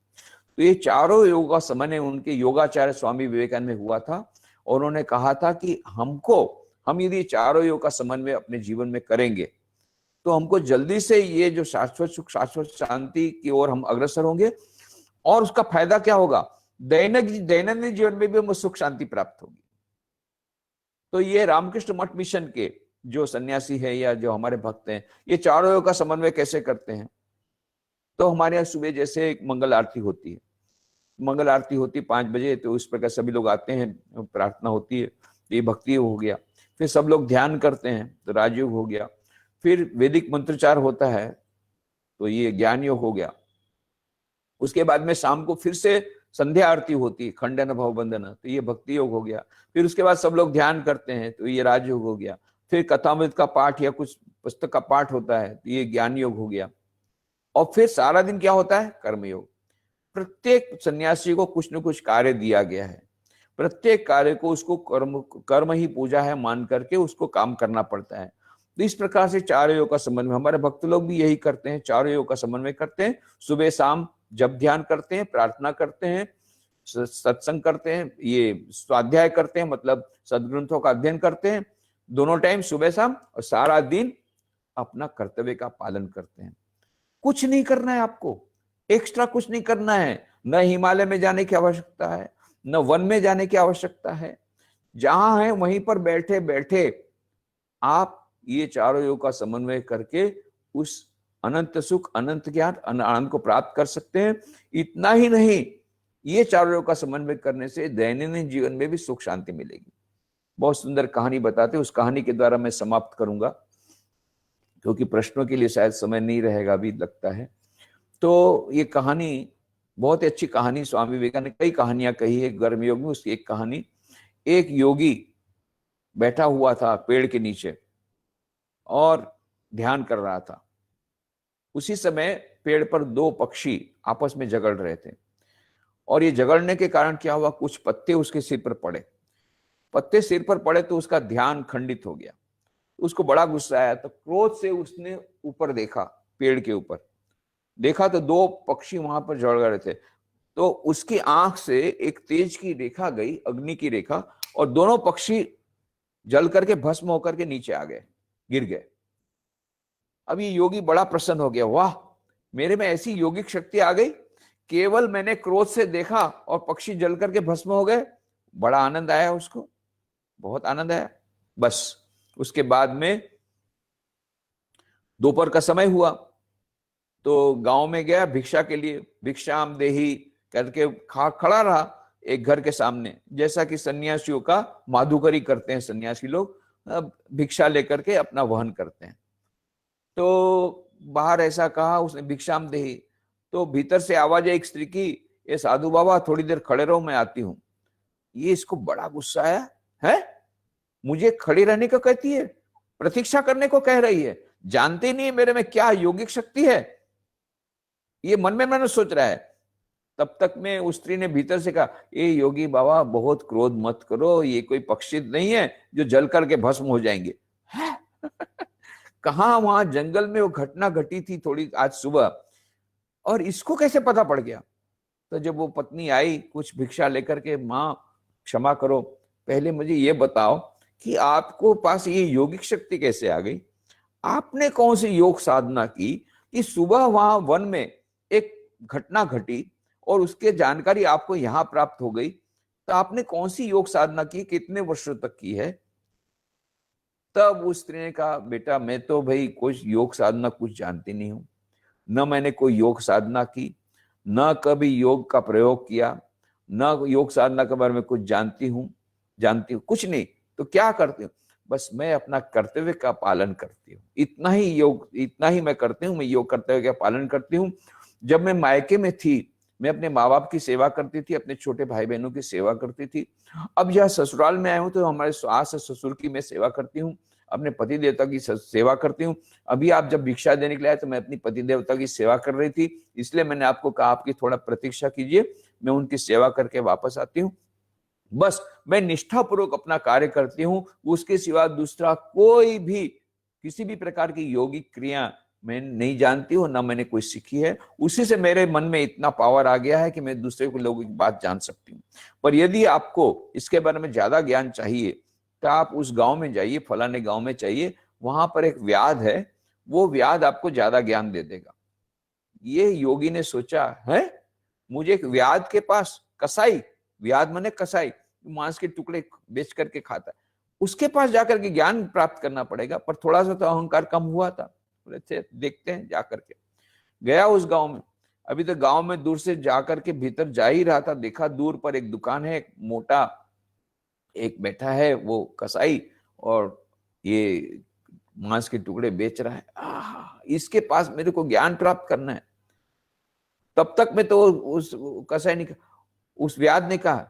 तो ये चारों योग का समन्वय उनके योगाचार्य स्वामी विवेकानंद में हुआ था। और उन्होंने कहा था कि हम यदि चारों योग का समन्वय अपने जीवन में करेंगे तो हमको जल्दी से ये जो शाश्वत सुख, शाश्वत शांति की ओर हम अग्रसर होंगे। और उसका फायदा क्या होगा, दैनंदिन जीवन में भी हमें सुख शांति प्राप्त होगी। तो ये रामकृष्ण मठ मिशन के जो सन्यासी है या जो हमारे भक्त हैं, ये चारों योग का समन्वय कैसे करते हैं। तो हमारे यहाँ सुबह जैसे एक मंगल आरती होती है, 5 बजे, तो उस प्रकार सभी लोग आते हैं, प्रार्थना होती है, ये भक्ति योग हो गया। फिर सब लोग ध्यान करते हैं तो राजयोग हो गया। फिर वैदिक मंत्रोच्चार होता है तो ये ज्ञान योग हो गया। उसके बाद में शाम को फिर से संध्या आरती होती है, खंडन भव बंधन, तो ये भक्ति योग हो गया। फिर उसके बाद सब लोग ध्यान करते हैं तो ये राजयोग हो गया। फिर कथामृत का पाठ या कुछ पुस्तक का पाठ होता है तो ये ज्ञान योग हो गया। और फिर सारा दिन क्या होता है, कर्मयोग। प्रत्येक सन्यासी को कुछ न कुछ कार्य दिया गया है, प्रत्येक कार्य को उसको कर्म ही पूजा है मान करके उसको काम करना पड़ता है। तो इस प्रकार से चारों योग का समन्वय, हमारे भक्त लोग भी यही करते हैं, चारों योग का समन्वय करते हैं। सुबह शाम जब ध्यान करते हैं, प्रार्थना करते हैं, सत्संग करते हैं, ये स्वाध्याय करते हैं, मतलब सदग्रंथों का अध्ययन करते हैं, दोनों टाइम सुबह शाम, और सारा दिन अपना कर्तव्य का पालन करते हैं। कुछ नहीं करना है आपको, एक्स्ट्रा कुछ नहीं करना है। न हिमालय में जाने की आवश्यकता है, न वन में जाने की आवश्यकता है। जहां है वहीं पर बैठे बैठे आप ये चारों योग का समन्वय करके उस अनंत सुख, अनंत ज्ञान, आनंद को प्राप्त कर सकते हैं। इतना ही नहीं, ये चारों योग का समन्वय करने से दैनंदिन जीवन में भी सुख शांति मिलेगी। बहुत सुंदर कहानी बताते, उस कहानी के द्वारा मैं समाप्त करूंगा क्योंकि प्रश्नों के लिए शायद समय नहीं रहेगा अभी लगता है। तो ये कहानी बहुत ही अच्छी कहानी, स्वामी विवेकानंद ने कई कहानियां कही है कर्मयोग में। उसकी एक कहानी, एक योगी बैठा हुआ था पेड़ के नीचे और ध्यान कर रहा था। उसी समय पेड़ पर 2 पक्षी आपस में झगड़ रहे थे, और ये झगड़ने के कारण क्या हुआ, कुछ पत्ते उसके सिर पर पड़े। पत्ते सिर पर पड़े तो उसका ध्यान खंडित हो गया। उसको बड़ा गुस्सा आया, तो क्रोध से उसने ऊपर देखा, पेड़ के ऊपर देखा तो दो पक्षी वहां पर जड़ रहे थे। तो उसकी आंख से एक तेज की रेखा गई, अग्नि की रेखा, और दोनों पक्षी जल करके भस्म होकर के नीचे आ गए, गिर गए। अब ये योगी बड़ा प्रसन्न हो गया, वाह, मेरे में ऐसी योगिक शक्ति आ गई, केवल मैंने क्रोध से देखा और पक्षी जल करके भस्म हो गए। बड़ा आनंद आया उसको, बहुत आनंद आया। बस उसके बाद में दोपहर का समय हुआ तो गांव में गया भिक्षा के लिए, भिक्षाम देही करके खड़ा रहा एक घर के सामने, जैसा कि सन्यासियों का माधुकरी करते हैं, सन्यासी लोग भिक्षा लेकर के अपना वहन करते हैं। तो बाहर ऐसा कहा उसने, भिक्षाम देही। तो भीतर से आवाज है एक स्त्री की, ये साधु बाबा थोड़ी देर खड़े रहो, मैं आती हूं। ये इसको बड़ा गुस्सा आया, है मुझे खड़ी रहने को कहती है, प्रतीक्षा करने को कह रही है, जानते नहीं मेरे में क्या योगिक शक्ति है, ये मन में मैंने सोच रहा है। तब तक में उस स्त्री ने भीतर से कहा, ए योगी बाबा बहुत क्रोध मत करो, ये कोई पक्षी नहीं है जो जल करके भस्म हो जाएंगे। है? कहा वहां जंगल में वो घटना घटी थी थोड़ी आज सुबह, और इसको कैसे पता पड़ गया? तो जब वो पत्नी आई कुछ भिक्षा लेकर के, माँ क्षमा करो, पहले मुझे ये बताओ कि आपको पास ये योगिक शक्ति कैसे आ गई, आपने कौन सी योग साधना की कि सुबह वहां वन में एक घटना घटी और उसके जानकारी आपको यहां प्राप्त हो गई, तो आपने कौन सी योग साधना की, कितने वर्षों तक की है? तब उस स्त्री ने कहा, बेटा मैं तो भाई कुछ योग साधना कुछ जानती नहीं हूं, न मैंने कोई योग साधना की, न कभी योग का प्रयोग किया, न योग साधना के बारे में कुछ जानती हूँ कुछ नहीं। तो क्या करती हूँ? बस मैं अपना कर्तव्य का पालन करती हूँ, इतना ही मैं करती हूँ, मैं योग कर्तव्य का पालन करती हूँ। जब मैं मायके में थी, मैं अपने माँ बाप की सेवा करती थी, अपने छोटे भाई बहनों की सेवा करती थी। अब यह ससुराल में आया हूं तो हमारे सास ससुर की मैं सेवा करती हूँ, अपने पति देवता की सेवा करती हूँ। अभी आप जब भिक्षा देने के लिए आए तो मैं अपनी पति देवता की सेवा कर रही थी, इसलिए मैंने आपको कहा आपकी थोड़ा प्रतीक्षा कीजिए, मैं उनकी सेवा करके वापस आती हूँ। बस मैं निष्ठापूर्वक अपना कार्य करती हूँ, उसके सिवा दूसरा कोई भी किसी भी प्रकार की योगिक क्रिया मैं नहीं जानती हूँ, ना मैंने कोई सीखी है। उसी से मेरे मन में इतना पावर आ गया है कि मैं दूसरे को लोगों की बात जान सकती हूँ। पर यदि आपको इसके बारे में ज्यादा ज्ञान चाहिए तो आप उस गांव में जाइए, फलाने गांव में चाहिए, वहां पर एक व्याध है, वो व्याध आपको ज्यादा ज्ञान दे देगा। ये योगी ने सोचा, है मुझे एक व्याध के पास, कसाई, व्याध माने कसाई, मांस के टुकड़े बेच करके खाता है, उसके पास जाकर के ज्ञान प्राप्त करना पड़ेगा। पर थोड़ा सा तो अहंकार कम हुआ था, बोले थे देखते हैं जाकर के। गया उस गांव में, अभी तो गांव में दूर से जाकर के भीतर जा ही रहा था, देखा दूर पर एक दुकान है, एक मोटा एक बैठा है वो कसाई, और ये मांस के टुकड़े बेच रहा है, इसके पास मेरे को ज्ञान प्राप्त करना है। तब तक में तो उस कसाई ने, उस व्याध ने कहा,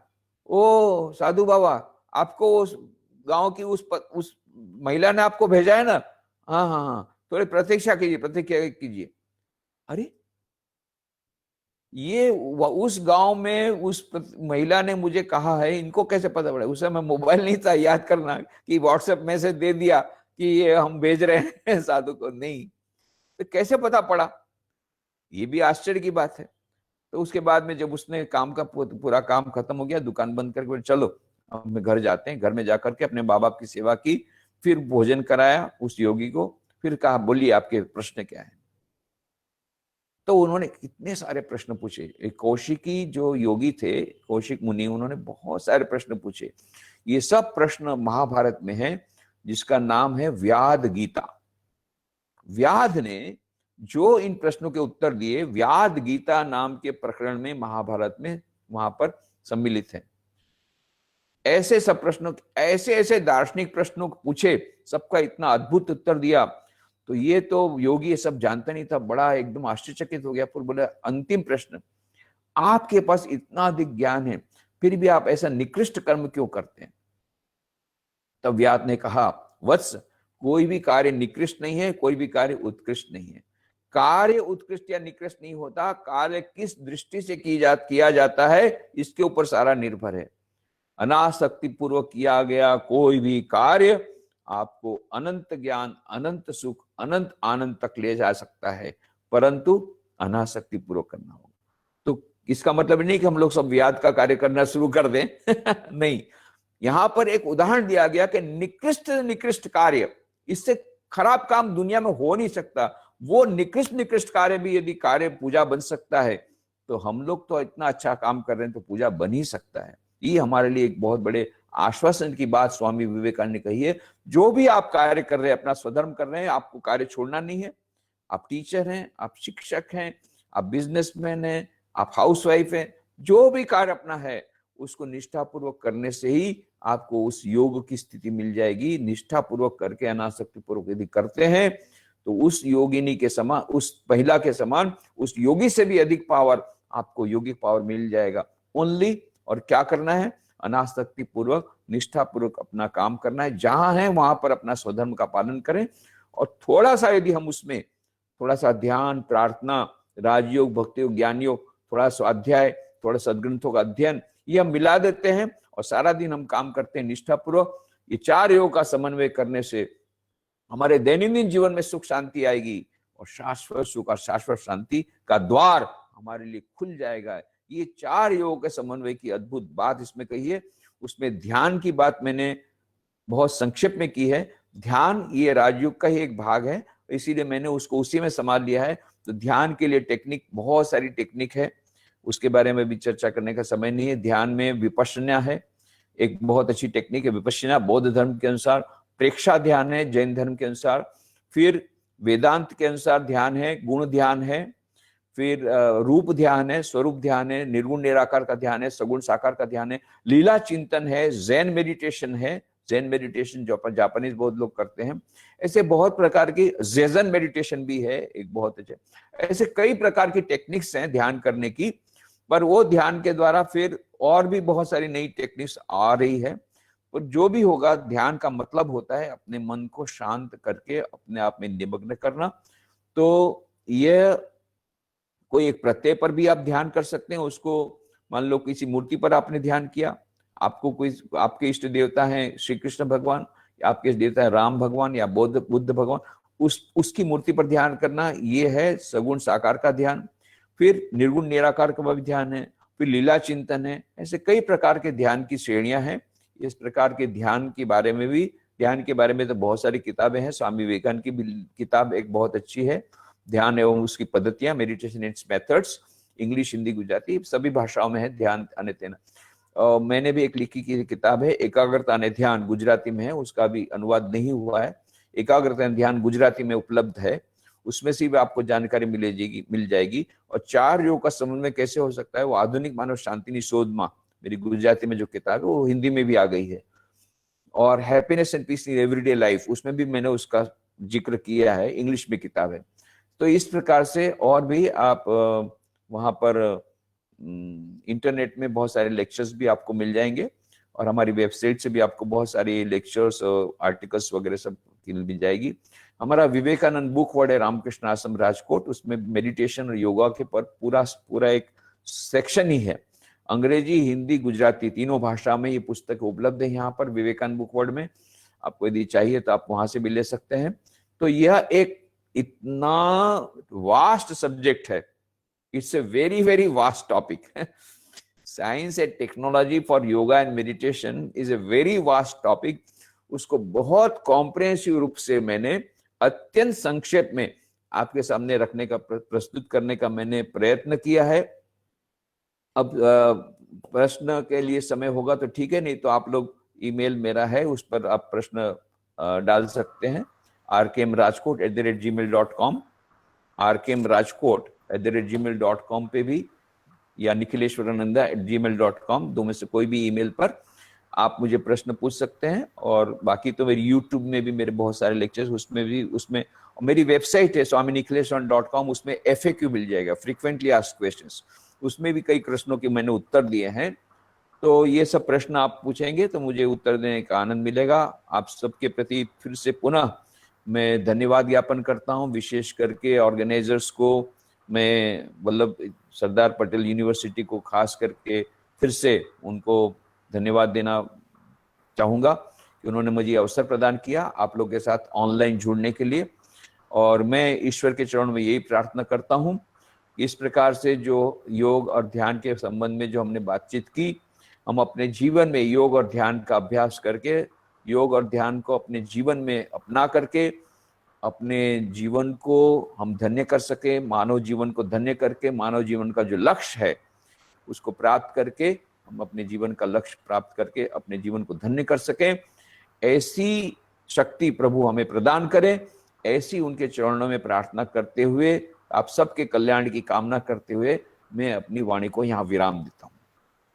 ओ साधु बाबा, आपको उस गांव की उस महिला ने आपको भेजा है ना? हाँ हाँ हाँ, थोड़ी प्रतीक्षा कीजिए। अरे ये उस गांव में उस महिला ने मुझे कहा है, इनको कैसे पता पड़ा? उस समय मोबाइल नहीं था याद करना कि व्हाट्सएप मैसेज दे दिया कि ये हम भेज रहे हैं साधु को, नहीं, तो कैसे पता पड़ा? ये भी आश्चर्य की बात है। तो उसके बाद में जब उसने काम का पूरा काम खत्म हो गया, दुकान बंद करके चलो हम घर जाते हैं, घर में जाकर के अपने माँ बाप की सेवा की, फिर भोजन कराया उस योगी को, फिर कहा बोलिए आपके प्रश्न क्या है? तो उन्होंने कितने सारे प्रश्न पूछे। एक कौशिकी जो योगी थे, कौशिक मुनि, उन्होंने बहुत सारे प्रश्न पूछे। ये सब प्रश्न महाभारत में है, जिसका नाम है व्याध गीता। व्याध ने जो इन प्रश्नों के उत्तर दिए, व्याध गीता नाम के प्रकरण में महाभारत में वहां पर सम्मिलित है। ऐसे सब प्रश्नों, ऐसे ऐसे दार्शनिक प्रश्नों को पूछे, सबका इतना अद्भुत उत्तर दिया। तो ये तो योगी ये सब जानता नहीं था, बड़ा एकदम आश्चर्यचकित हो गया। फिर बोला, अंतिम प्रश्न, आपके पास इतना अधिक ज्ञान है, फिर भी आप ऐसा निकृष्ट कर्म क्यों करते हैं? तब व्याध ने कहा, वत्स, कोई भी कार्य निकृष्ट नहीं है, कोई भी कार्य उत्कृष्ट नहीं है। कार्य उत्कृष्ट या निकृष्ट नहीं होता, कार्य किस दृष्टि से किया जाता है इसके ऊपर सारा निर्भर है। अनासक्ति पूर्वक किया गया कोई भी कार्य आपको अनंत ज्ञान, अनंत सुख, अनंत आनंद तक ले जा सकता है, परंतु अनासक्ति पूर्वक करना होगा। तो इसका मतलब नहीं कि हम लोग सब व्याध का कार्य करना शुरू कर दें नहीं, यहां पर एक उदाहरण दिया गया कि निकृष्ट निकृष्ट कार्य, इससे खराब काम दुनिया में हो नहीं सकता, वो निकृष्ट निकृष्ट कार्य भी यदि कार्य पूजा बन सकता है, तो हम लोग तो इतना अच्छा काम कर रहे हैं तो पूजा बन ही सकता है। ये हमारे लिए एक बहुत बड़े आश्वासन की बात स्वामी विवेकानंद ने कही है। जो भी आप कार्य कर रहे हैं, अपना स्वधर्म कर रहे हैं, आपको कार्य छोड़ना नहीं है। आप टीचर हैं, आप शिक्षक हैं, आप बिजनेसमैन हैं, आप हाउसवाइफ हैं, जो भी कार्य अपना है उसको निष्ठापूर्वक करने से ही आपको उस योग की स्थिति मिल जाएगी। निष्ठापूर्वक करके अनासक्ति पूर्वक यदि करते हैं तो उस योगिनी के समान, उस महिला के समान, उस योगी से भी अधिक पावर आपको योगिक पावर मिल जाएगा। ओनली, और क्या करना है, अनासक्ति पूर्वक निष्ठा पूर्वक अपना काम करना है। जहां है वहां पर अपना स्वधर्म का पालन करें, और थोड़ा सा यदि हम उसमें थोड़ा सा ध्यान, प्रार्थना, राजयोग, भक्ति योग, ज्ञान योग, थोड़ा स्वाध्याय, थोड़ा सदग्रंथों का अध्ययन, ये हम मिला देते हैं और सारा दिन हम काम करते हैं निष्ठापूर्वक। ये 4 योग का समन्वय करने से हमारे दैनंदिन जीवन में सुख शांति आएगी, और शाश्वत सुख और शाश्वत शांति का द्वार हमारे लिए खुल जाएगा। ये 4 योग के समन्वय की अद्भुत बात इसमें कही है। उसमें ध्यान की बात मैंने बहुत संक्षेप में की है। ध्यान ये राजयोग का ही एक भाग है, इसीलिए मैंने उसको उसी में संभाल लिया है। तो ध्यान के लिए टेक्निक, बहुत सारी टेक्निक है, उसके बारे में भी चर्चा करने का समय नहीं है। ध्यान में विपश्यना है, एक बहुत अच्छी टेक्निक है विपश्यना, बौद्ध धर्म के अनुसार। प्रेक्षा ध्यान है जैन धर्म के अनुसार। फिर वेदांत के अनुसार ध्यान है, गुण ध्यान है। फिर रूप ध्यान है, स्वरूप ध्यान है, निर्गुण निराकार का ध्यान है, सगुण साकार का ध्यान है, लीला चिंतन है, जैन मेडिटेशन है। जैन मेडिटेशन जो जापानीज बहुत लोग करते हैं। ऐसे बहुत प्रकार की ज़ेज़न मेडिटेशन भी है, एक बहुत अच्छे। ऐसे कई प्रकार की टेक्निक्स हैं ध्यान करने की, पर वो ध्यान के द्वारा फिर और भी बहुत सारी नई टेक्निक्स आ रही है। तो जो भी होगा, ध्यान का मतलब होता है अपने मन को शांत करके अपने आप में निमग्न करना। तो ये कोई एक प्रत्यय पर भी आप ध्यान कर सकते हैं। उसको मान लो किसी मूर्ति पर आपने ध्यान किया, आपको कोई, आपके इष्ट देवता हैं श्री कृष्ण भगवान, आपके इष्ट देवता है राम भगवान या बुद्ध भगवान, उसकी मूर्ति पर ध्यान करना, ये है सगुण साकार का ध्यान। फिर निर्गुण निराकार का भी ध्यान है, फिर लीला चिंतन है। ऐसे कई प्रकार के ध्यान की श्रेणियां हैं। इस प्रकार के ध्यान के बारे में भी, ध्यान के बारे में तो बहुत सारी किताबें हैं। स्वामी विवेकानंद की भी किताब एक बहुत अच्छी है, ध्यान एवं उसकी पद्धतियां, meditation its methods, English, Hindi, Gujarati सभी भाषाओं में है। ध्यान अने तेना। मैंने भी एक लिखी की किताब है एकाग्रता ने ध्यान, गुजराती में है, उसका भी अनुवाद नहीं हुआ है। एकाग्रता ने ध्यान गुजराती में उपलब्ध है, उसमें से भी आपको जानकारी मिल जाएगी। और 4 योग का समन्वय कैसे हो सकता है, वो आधुनिक मानव शांति शोध में, मेरी गुजराती में जो किताब है वो हिंदी में भी आ गई है। और happiness and peace in everyday life, उसमें भी मैंने उसका जिक्र किया है, इंग्लिश में किताब है। तो इस प्रकार से और भी आप वहां पर इंटरनेट में बहुत सारे लेक्चर्स भी आपको मिल जाएंगे, और हमारी वेबसाइट से भी आपको बहुत सारी लेक्चर्स और आर्टिकल्स वगैरह सब मिल जाएगी। हमारा विवेकानंद बुक वर्ल्ड है रामकृष्ण आश्रम राजकोट, उसमें मेडिटेशन और योगा के पर पूरा एक सेक्शन ही है। अंग्रेजी, हिंदी, गुजराती तीनों भाषा में ये पुस्तक उपलब्ध है यहाँ पर विवेकानंद बुक वर्ल्ड में। आपको यदि चाहिए तो आप वहां से भी ले सकते हैं। तो यह एक इतना वास्ट सब्जेक्ट है, it's a very very vast topic. Science and technology for yoga and meditation is a very vast topic. उसको बहुत कॉम्प्रिहेंसिव रूप से मैंने अत्यंत संक्षेप में आपके सामने रखने का, प्रस्तुत करने का मैंने प्रयत्न किया है। अब प्रश्न के लिए समय होगा तो ठीक है, नहीं तो आप लोग ईमेल मेरा है, उस पर आप प्रश्न डाल सकते हैं rkmrajkot@gmail.com, rkmrajkot@gmail.com पे भी, या nikhileshwarananda@gmail.com, दो में से कोई भी ईमेल पर आप मुझे प्रश्न पूछ सकते हैं। और बाकी तो मेरी यूट्यूब में भी मेरे बहुत सारे लेक्चर्स, उसमें मेरी वेबसाइट है swaminikhilesh.com, उसमें FAQ मिल जाएगा, फ्रीक्वेंटली आस्क्ड क्वेश्चंस, उसमें भी कई प्रश्नों के मैंने उत्तर दिए हैं। तो ये सब प्रश्न आप पूछेंगे तो मुझे उत्तर देने का आनंद मिलेगा। आप सबके प्रति फिर से पुनः मैं धन्यवाद ज्ञापन करता हूं, विशेष करके ऑर्गेनाइजर्स को। मैं सरदार पटेल यूनिवर्सिटी को खास करके फिर से उनको धन्यवाद देना चाहूँगा कि उन्होंने मुझे अवसर प्रदान किया आप लोग के साथ ऑनलाइन जुड़ने के लिए। और मैं ईश्वर के चरणों में यही प्रार्थना करता हूँ कि इस प्रकार से जो योग और ध्यान के संबंध में जो हमने बातचीत की, हम अपने जीवन में योग और ध्यान का अभ्यास करके, योग और ध्यान को अपने जीवन में अपना करके अपने जीवन को हम धन्य कर सके, मानव जीवन को धन्य करके मानव जीवन का जो लक्ष्य है उसको प्राप्त करके हम अपने जीवन का लक्ष्य प्राप्त करके अपने जीवन को धन्य कर सकें। ऐसी शक्ति प्रभु हमें प्रदान करें। ऐसी उनके चरणों में प्रार्थना करते हुए, आप सबके कल्याण की कामना करते हुए मैं अपनी वाणी को यहाँ विराम देता हूँ।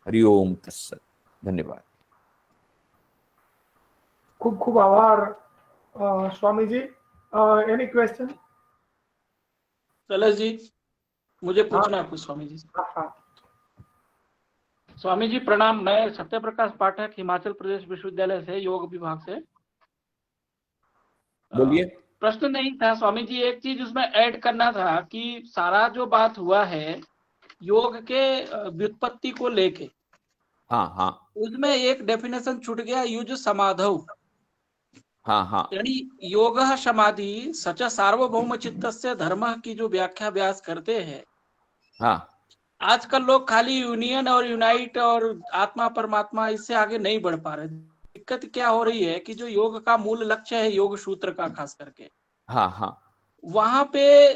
हरिओम तत्सत। धन्यवाद। खूब खूब आभार स्वामी जी। Any question? कलश जी, मुझे पूछना है कुछ स्वामी जी से। हाँ। स्वामी जी प्रणाम। मैं सत्य प्रकाश पाठक, हिमाचल प्रदेश विश्वविद्यालय से, योग विभाग से। बोलिए। प्रश्न नहीं था स्वामी जी, एक चीज उसमें ऐड करना था कि सारा जो बात हुआ है योग के व्युत्पत्ति को लेके, हाँ हाँ, उसमें एक डेफिनेशन छूट गया, युज समाधौ। हाँ हाँ, यानी योग समाधि सच सार्वभौम चित्तस्य धर्म की जो व्याख्या व्यास करते हैं, हाँ, आजकल लोग खाली यूनियन और यूनाइट और आत्मा परमात्मा, इससे आगे नहीं बढ़ पा रहे। दिक्कत क्या हो रही है कि जो योग का मूल लक्ष्य है योग सूत्र का खास करके, हाँ हाँ, वहां पे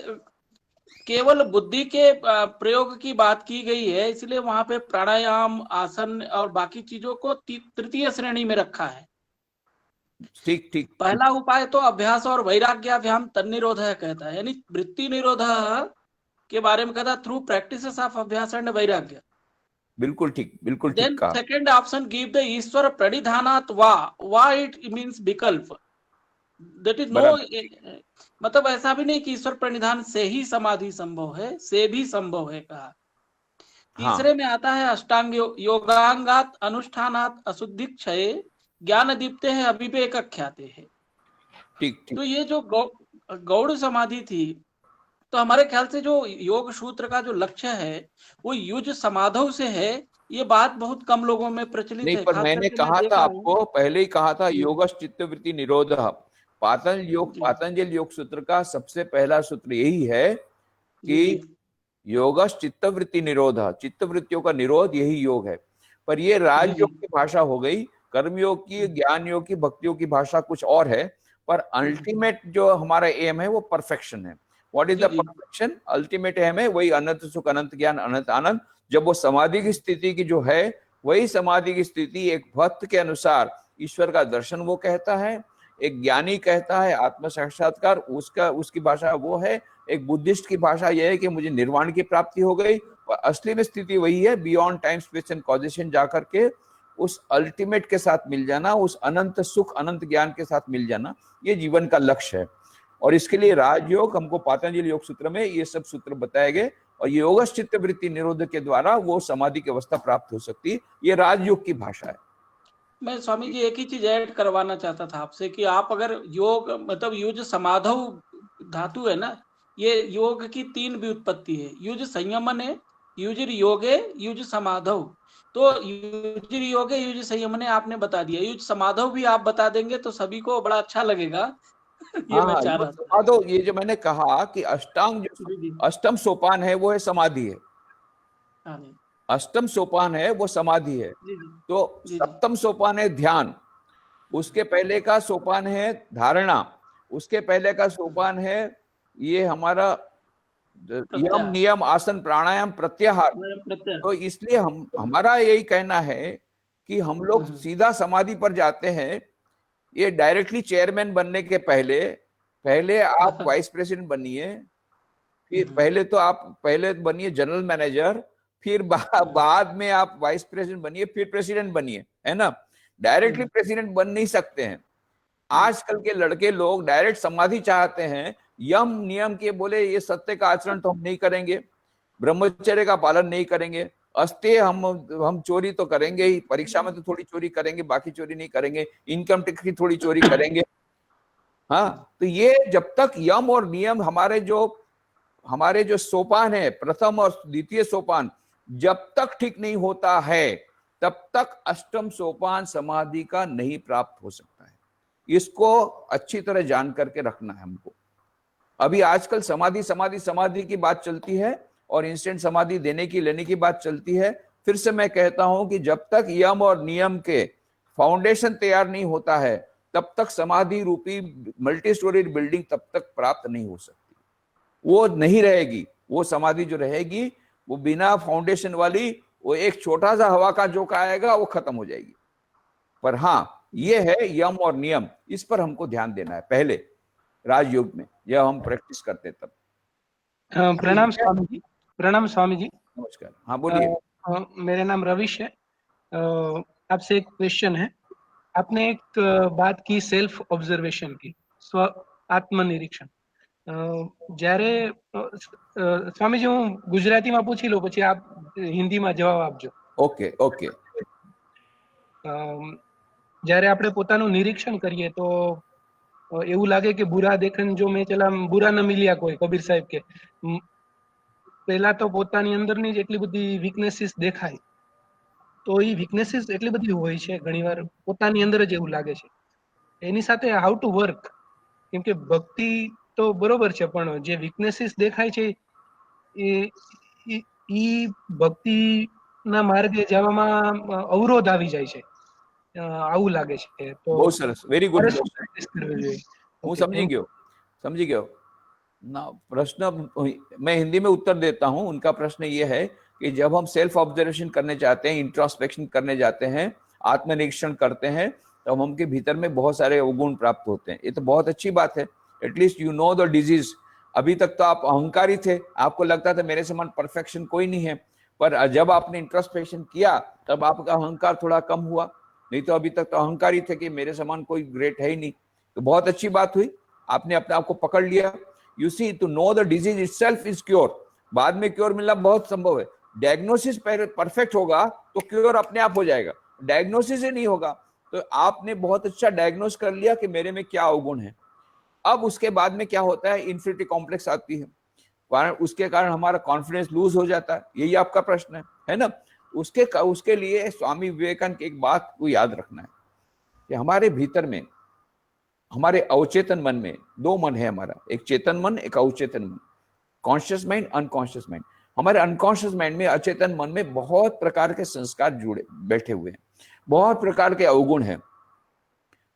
केवल बुद्धि के प्रयोग की बात की गई है, इसलिए वहां पे प्राणायाम, आसन और बाकी चीजों को तृतीय श्रेणी में रखा है। ठीक ठीक। पहला उपाय तो अभ्यास और वैराग्याभ्याम तन्निरोध कहता है, यानी वृत्ति निरोध के बारे में कहता है, थ्रू प्रैक्टिसेस ऑफ अभ्यास एंड वैराग्य। बिल्कुल ठीक, बिल्कुल देन ठीक कहा। सेकंड ऑप्शन गिव द ईश्वर प्रणिधानात वा इट मींस विकल्प, दैट इज नो, मतलब ऐसा भी नहीं कि ईश्वर प्रणिधान से ही समाधि संभव है, से भी संभव है कहा। तीसरे में आता है अष्टांग योगांगात अनुष्ठानात अशुद्धि क्षय ज्ञान दीप्ते है अविवेक ख्याते है। ठीक ठीक। तो ये जो गौड़ समाधि थी, तो हमारे ख्याल से जो योग सूत्र का जो लक्ष्य है वो युज समाधौ से है। ये बात बहुत कम लोगों में प्रचलित नहीं, है। पर मैंने कहा था आपको, पहले ही कहा था, योगश चित्तवृत्ति निरोध। पातंजल योग सूत्र का सबसे पहला सूत्र यही है कि योगश चित्तवृत्ति निरोध, चित्तवृत्तियों का निरोध यही योग है। पर ये राजयोग की भाषा हो गई, कर्मयोग की, ज्ञान योग की, भक्तियों की भाषा कुछ और है। पर अल्टीमेट जो हमारा एम है वो परफेक्शन है। What is the perfection? Ultimate aim है वही अनंत सुख, अनंत ज्ञान, अनंत आनंद। जब वो समाधि की स्थिति की जो है, वही समाधि की स्थिति एक भक्त के अनुसार ईश्वर का दर्शन वो कहता है, एक ज्ञानी कहता है आत्म साक्षात्कार, उसकी भाषा वो है। एक बुद्धिस्ट की भाषा यह है कि मुझे निर्वाण की प्राप्ति हो गई। और असली में स्थिति वही है, beyond time space and causation जाकर के उस अल्टीमेट के साथ मिल जाना, उस अनंत सुख, अनंत ज्ञान के साथ मिल जाना, ये जीवन का लक्ष्य है। और इसके लिए राजयोग, हमको पातंजलि योग सूत्र में ये सब सूत्र बताए गए, और ये योगश चित्तवृत्ति निरोध के द्वारा वो समाधि की अवस्था प्राप्त हो सकती है। ये राजयोग की भाषा है। मैं स्वामी जी एक ही चीज ऐड करवाना चाहता था आपसे कि आप अगर योग मतलब युज समाधौ धातु है ना, ये योग की 3 व्युत्पत्ति है। युज संयमन है, युजिर योगे, युज समाधौ। तो युजिर योगे, युज संयमने आपने बता दिया, युज समाधौ भी आप बता देंगे तो सभी को बड़ा अच्छा लगेगा। ये मैं चाह रहा था। समाधौ, ये जो मैंने कहा कि अष्टांग, जो अष्टम सोपान है वो है समाधि है। अष्टम सोपान है वो समाधि है। तो सप्तम सोपान है ध्यान, उसके पहले का सोपान है धारणा, उसके पहले का सोपान है ये हमारा यम, नियम, आसन, प्राणायाम, प्रत्याहार। तो इसलिए हमारा यही कहना है कि हम लोग सीधा समाधि पर जाते हैं। ये डायरेक्टली चेयरमैन बनने के पहले आप वाइस प्रेसिडेंट बनिए, फिर पहले बनिए जनरल मैनेजर, फिर बाद में आप वाइस प्रेसिडेंट बनिए, फिर प्रेसिडेंट बनिए, है ना। डायरेक्टली प्रेसिडेंट बन नहीं सकते हैं। आजकल के लड़के लोग डायरेक्ट समाधि चाहते हैं। यम नियम के बोले ये सत्य का आचरण तो हम नहीं करेंगे, ब्रह्मचर्य का पालन नहीं करेंगे, अस्तेय हम चोरी तो करेंगे ही, परीक्षा में तो थोड़ी चोरी करेंगे, बाकी चोरी नहीं करेंगे, इनकम टैक्स की थोड़ी चोरी करेंगे। हाँ, तो ये जब तक यम और नियम हमारे जो सोपान है, प्रथम और द्वितीय सोपान, जब तक ठीक नहीं होता है तब तक अष्टम सोपान समाधि का नहीं प्राप्त हो सकता है। इसको अच्छी तरह जान करके रखना है हमको। अभी आजकल समाधि समाधि समाधि की बात चलती है और इंस्टेंट समाधि देने की लेने की बात चलती है। फिर से मैं कहता हूं कि जब तक यम और नियम के फाउंडेशन तैयार नहीं होता है तब तक समाधि रूपी मल्टी स्टोरी बिल्डिंग तब तक प्राप्त नहीं हो सकती। वो नहीं रहेगी। वो समाधि जो रहेगी वो बिना फाउंडेशन वाली, वो एक छोटा सा हवा का झोंका आएगा, वो खत्म हो जाएगी। पर हाँ, ये है यम और नियम, इस पर हमको ध्यान देना है पहले राजयोग में, जब हम प्रैक्टिस करते तब। प्रणाम स्वामी जी। प्रणाम स्वामी जी। नमस्कार। हाँ बोलिए। मेरा नाम रविश है। आपसे एक क्वेश्चन है। आपने एक बात की सेल्फ ऑब्जर्वेशन की, स्व आत्मनिरीक्षण। જ્યારે સ્વામીજી હું ગુજરાતીમાં પૂછી લઉં પછી આપ હિન્દીમાં જવાબ આપજો. Okay okay. જ્યારે આપણે પોતાનું નિરીક્ષણ કરીએ તો એવું લાગે કે બુરા દેખન જો મેં ચલા બુરા ન મિલ્યા કોઈ, કબીર સાહેબ કે પહેલા તો પોતાની અંદરની જ એટલી બધી વીકનેસીસ દેખાય, તો એ વીકનેસીસ એટલી બધી હોય છે ઘણીવાર પોતાની અંદર જ એવું લાગે છે. એની સાથે હાઉ ટુ વર્ક, કેમ કે ભક્તિ તો બરોબર છે પણ જે વીકનેસીસ દેખાય છે એ ભક્તિના માર્ગે જવામાં અવરોધ આવી જાય છે, આવું લાગે છે. તો બહુ સરસ, વેરી ગુડ. પ્રેક્ટિસ કરવી જોઈએ. હું સમજી ગયો ना। प्रश्न मैं हिंदी में उत्तर देता हूं। उनका प्रश्न ये है कि जब हम सेल्फ ऑब्जर्वेशन करने चाहते हैं, इंट्रोस्पेक्शन करने जाते हैं, आत्मनिरीक्षण करते हैं, तो हमके भीतर में बहुत सारे अवगुण प्राप्त होते हैं। ये तो बहुत अच्छी बात है। At least you know the disease. अभी तक तो आप अहंकारी थे, आपको लगता था मेरे समान परफेक्शन कोई नहीं है, पर जब आपने इंट्रोस्पेक्शन किया तब आपका अहंकार थोड़ा कम हुआ। नहीं तो अभी तक तो अहंकारी थे कि मेरे समान कोई ग्रेट है ही नहीं। तो बहुत अच्छी बात हुई, आपने अपने आप को पकड़ लिया। You see, to know the disease itself is cure. बाद में क्योर मिलना बहुत संभव है। डायग्नोसिस परफेक्ट होगा तो क्योर अपने आप हो जाएगा। डायग्नोसिस ही नहीं होगा तो आपने बहुत अच्छा डायग्नोस कर लिया कि मेरे में क्या अवगुण है। अब उसके बाद में क्या होता है, इन्फिनिटी कॉम्प्लेक्स आती है, उसके कारण हमारा कॉन्फिडेंस लूज हो जाता है। यही आपका प्रश्न है ना। उसके लिए स्वामी विवेकानंद की एक बात को याद रखना है कि हमारे भीतर में, हमारे अवचेतन मन में दो मन है हमारा, एक चेतन मन, एक अवचेतन मन, कॉन्शियस माइंड, अनकॉन्शियस माइंड। हमारे अनकॉन्शियस माइंड में, अचेतन मन में बहुत प्रकार के संस्कार जुड़े बैठे हुए हैं, बहुत प्रकार के अवगुण हैं,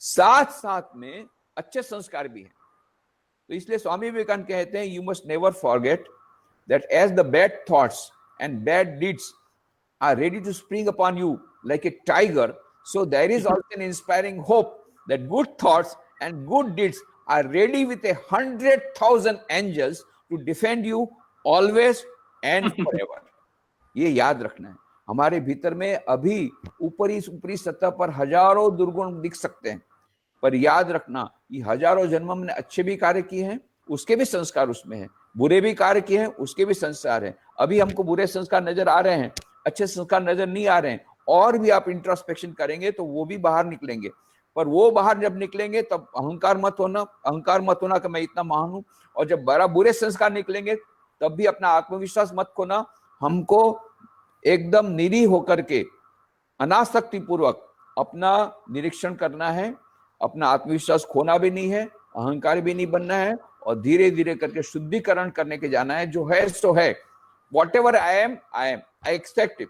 साथ साथ में अच्छे संस्कार भी हैं। तो इसलिए स्वामी विवेकानंद कहते हैं, you must never forget that as the bad thoughts and bad deeds are ready to spring upon you like a tiger, so there is also an inspiring hope that good thoughts and good deeds are ready with 100,000 angels to defend you always and forever. ये याद रखना है। हमारे भीतर में अभी ऊपरी सतह पर हजारों दुर्गुण दिख सकते हैं, पर याद रखना ये हजारों जन्म में अच्छे भी कार्य किए हैं, उसके भी संस्कार उसमें हैं, बुरे भी कार्य किए हैं, उसके भी संस्कार हैं। अभी हमको बुरे संस्कार नजर आ रहे हैं, अच्छे संस्कार नजर नहीं आ रहे हैं, और भी आप इंट्रोस्पेक्शन करेंगे तो वो भी बाहर निकलेंगे। पर वो बाहर जब निकलेंगे तब अहंकार मत होना कि मैं इतना महान हूं। और जब बड़ा बुरे संस्कार निकलेंगे तब भी अपना आत्मविश्वास मत खोना। हमको एकदम निरीह होकर के अनासक्ति पूर्वक अपना निरीक्षण करना है, अपना आत्मविश्वास खोना भी नहीं है, अहंकार भी नहीं बनना है, और धीरे धीरे करके शुद्धिकरण करने के जाना है। जो है सो है, whatever I am, I accept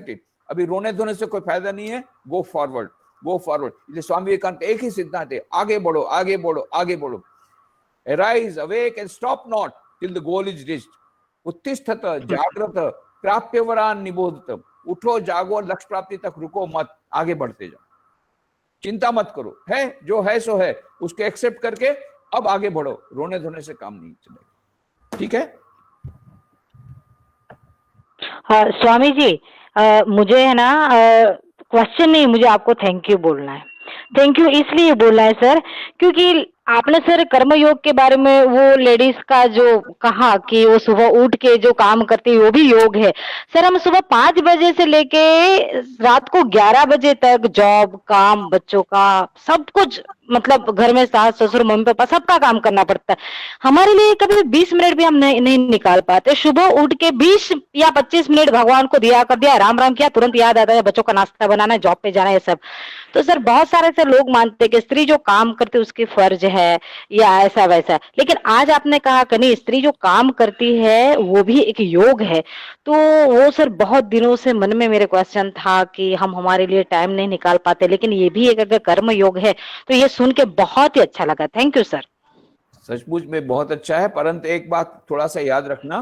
it. अभी रोने धोने से कोई फायदा नहीं है, गो फॉरवर्ड। इसलिए स्वामी विवेकानंद एक ही सिद्धांत है, आगे बढ़ो, आगे बढ़ो, आगे बढ़ो। Arise, awake and stop not till the goal is reached. उत्तिष्ठत जागृत प्राप्यवरान निबोधत। उठो, जागो, लक्ष्य प्राप्ति तक रुको मत, आगे बढ़ते जाओ, चिंता मत करो। है जो है सो है, उसको एक्सेप्ट करके अब आगे बढ़ो। रोने धोने से काम नहीं चलेगा। ठीक है। हाँ स्वामी जी, मुझे है ना क्वेश्चन नहीं, मुझे आपको थैंक यू बोलना है। थैंक यू इसलिए बोलना है सर, क्योंकि आपने सर कर्मयोग के बारे में वो लेडीज का जो कहा कि वो सुबह उठ के जो काम करती है वो भी योग है। सर हम सुबह 5 बजे से लेके रात को 11 बजे तक जॉब, काम, बच्चों का सब कुछ मतलब घर में सास ससुर मम्मी पापा सबका काम करना पड़ता है। हमारे लिए कभी 20 मिनट भी हम नहीं निकाल पाते। सुबह उठ के 20 या 25 मिनट भगवान को दिया, कर दिया, राम राम किया, तुरंत याद आता है बच्चों का नाश्ता बनाना है, जॉब पे जाना है, ये सब। तो सर बहुत सारे ऐसे लोग मानते हैं कि स्त्री जो काम करती है उसकी फर्ज है या ऐसा वैसा, लेकिन आज आपने कहा कि नहीं, स्त्री जो काम करती है वो भी एक योग है। तो वो सर बहुत दिनों से मन में मेरे क्वेश्चन था कि हम हमारे लिए टाइम नहीं निकाल पाते, लेकिन ये भी एक अगर कर्म योग है तो ये सुन के बहुत ही अच्छा लगा। Thank you sir. सचमुच में बहुत अच्छा है, परंतु एक बात थोड़ा सा याद रखना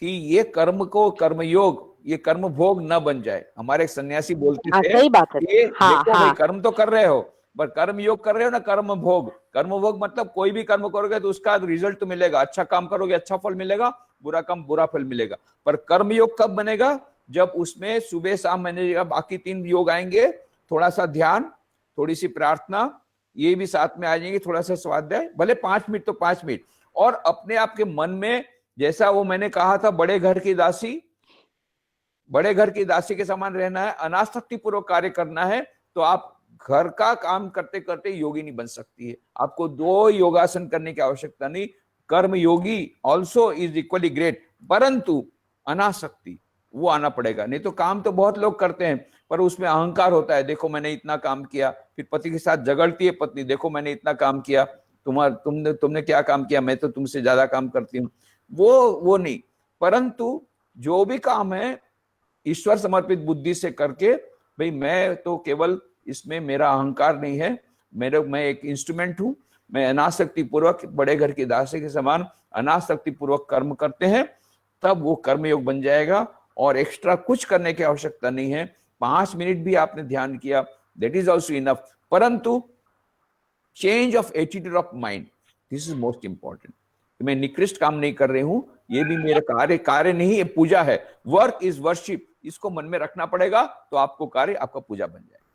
कि ये कर्म को कर्मयोग, ये कर्म भोग न बन जाए। हमारे एक सन्यासी बोलते हाँ थे सही बात है। ये हाँ देखो भाई, हाँ कर्म तो कर रहे हो पर कर्म योग कर रहे हो ना, कर्म भोग। कर्म भोग मतलब कोई भी कर्म करोगे तो उसका रिजल्ट तो मिलेगा, अच्छा काम करोगे अच्छा फल मिलेगा, बुरा काम बुरा फल मिलेगा। पर कर्म योग कब बनेगा? जब उसमें सुबह शाम मैंने बाकी 3 योग आएंगे, थोड़ा सा ध्यान, थोड़ी सी प्रार्थना, ये भी साथ में आ जाएंगे, थोड़ा सा स्वाध्याय, भले 5 मिनट तो 5 मिनट। और अपने आप के मन में, जैसा वो मैंने कहा था, बड़े घर की दासी, बड़े घर की दासी के समान रहना है, अनासक्ति पूर्वक कार्य करना है, तो आप घर का काम करते करते योगी नहीं बन सकती है। आपको 2 योगासन करने की आवश्यकता नहीं। कर्म योगी ऑल्सो इज इक्वली ग्रेट, परंतु अनासक्ति वो आना पड़ेगा। नहीं तो काम तो बहुत लोग करते हैं पर उसमें अहंकार होता है, देखो मैंने इतना काम किया। फिर पति के साथ झगड़ती है पत्नी, देखो मैंने इतना काम किया, तुमने क्या काम किया, मैं तो तुमसे ज्यादा काम करती हूँ। वो नहीं, परंतु जो भी काम है ईश्वर समर्पित बुद्धि से करके, भाई मैं तो केवल इसमें, मेरा अहंकार नहीं है, मैं एक इंस्ट्रूमेंट हूं, मैं अनासक्ति पूर्वक बड़े घर की दासी के समान अनासक्ति पूर्वक कर्म करते हैं, तब वो कर्मयोग बन जाएगा। और एक्स्ट्रा कुछ करने की आवश्यकता नहीं है। 5 मिनट भी आपने ध्यान किया, दैट इज ऑल्सो इनफ। परंतु change of attitude of mind, this is most important. मैं निकृष्ट काम नहीं कर रही हूं, ये भी मेरा कार्य नहीं है, पूजा है। वर्क इज वर्शिप, इसको मन में रखना पड़ेगा, तो आपको कार्य आपका पूजा बन जाएगा।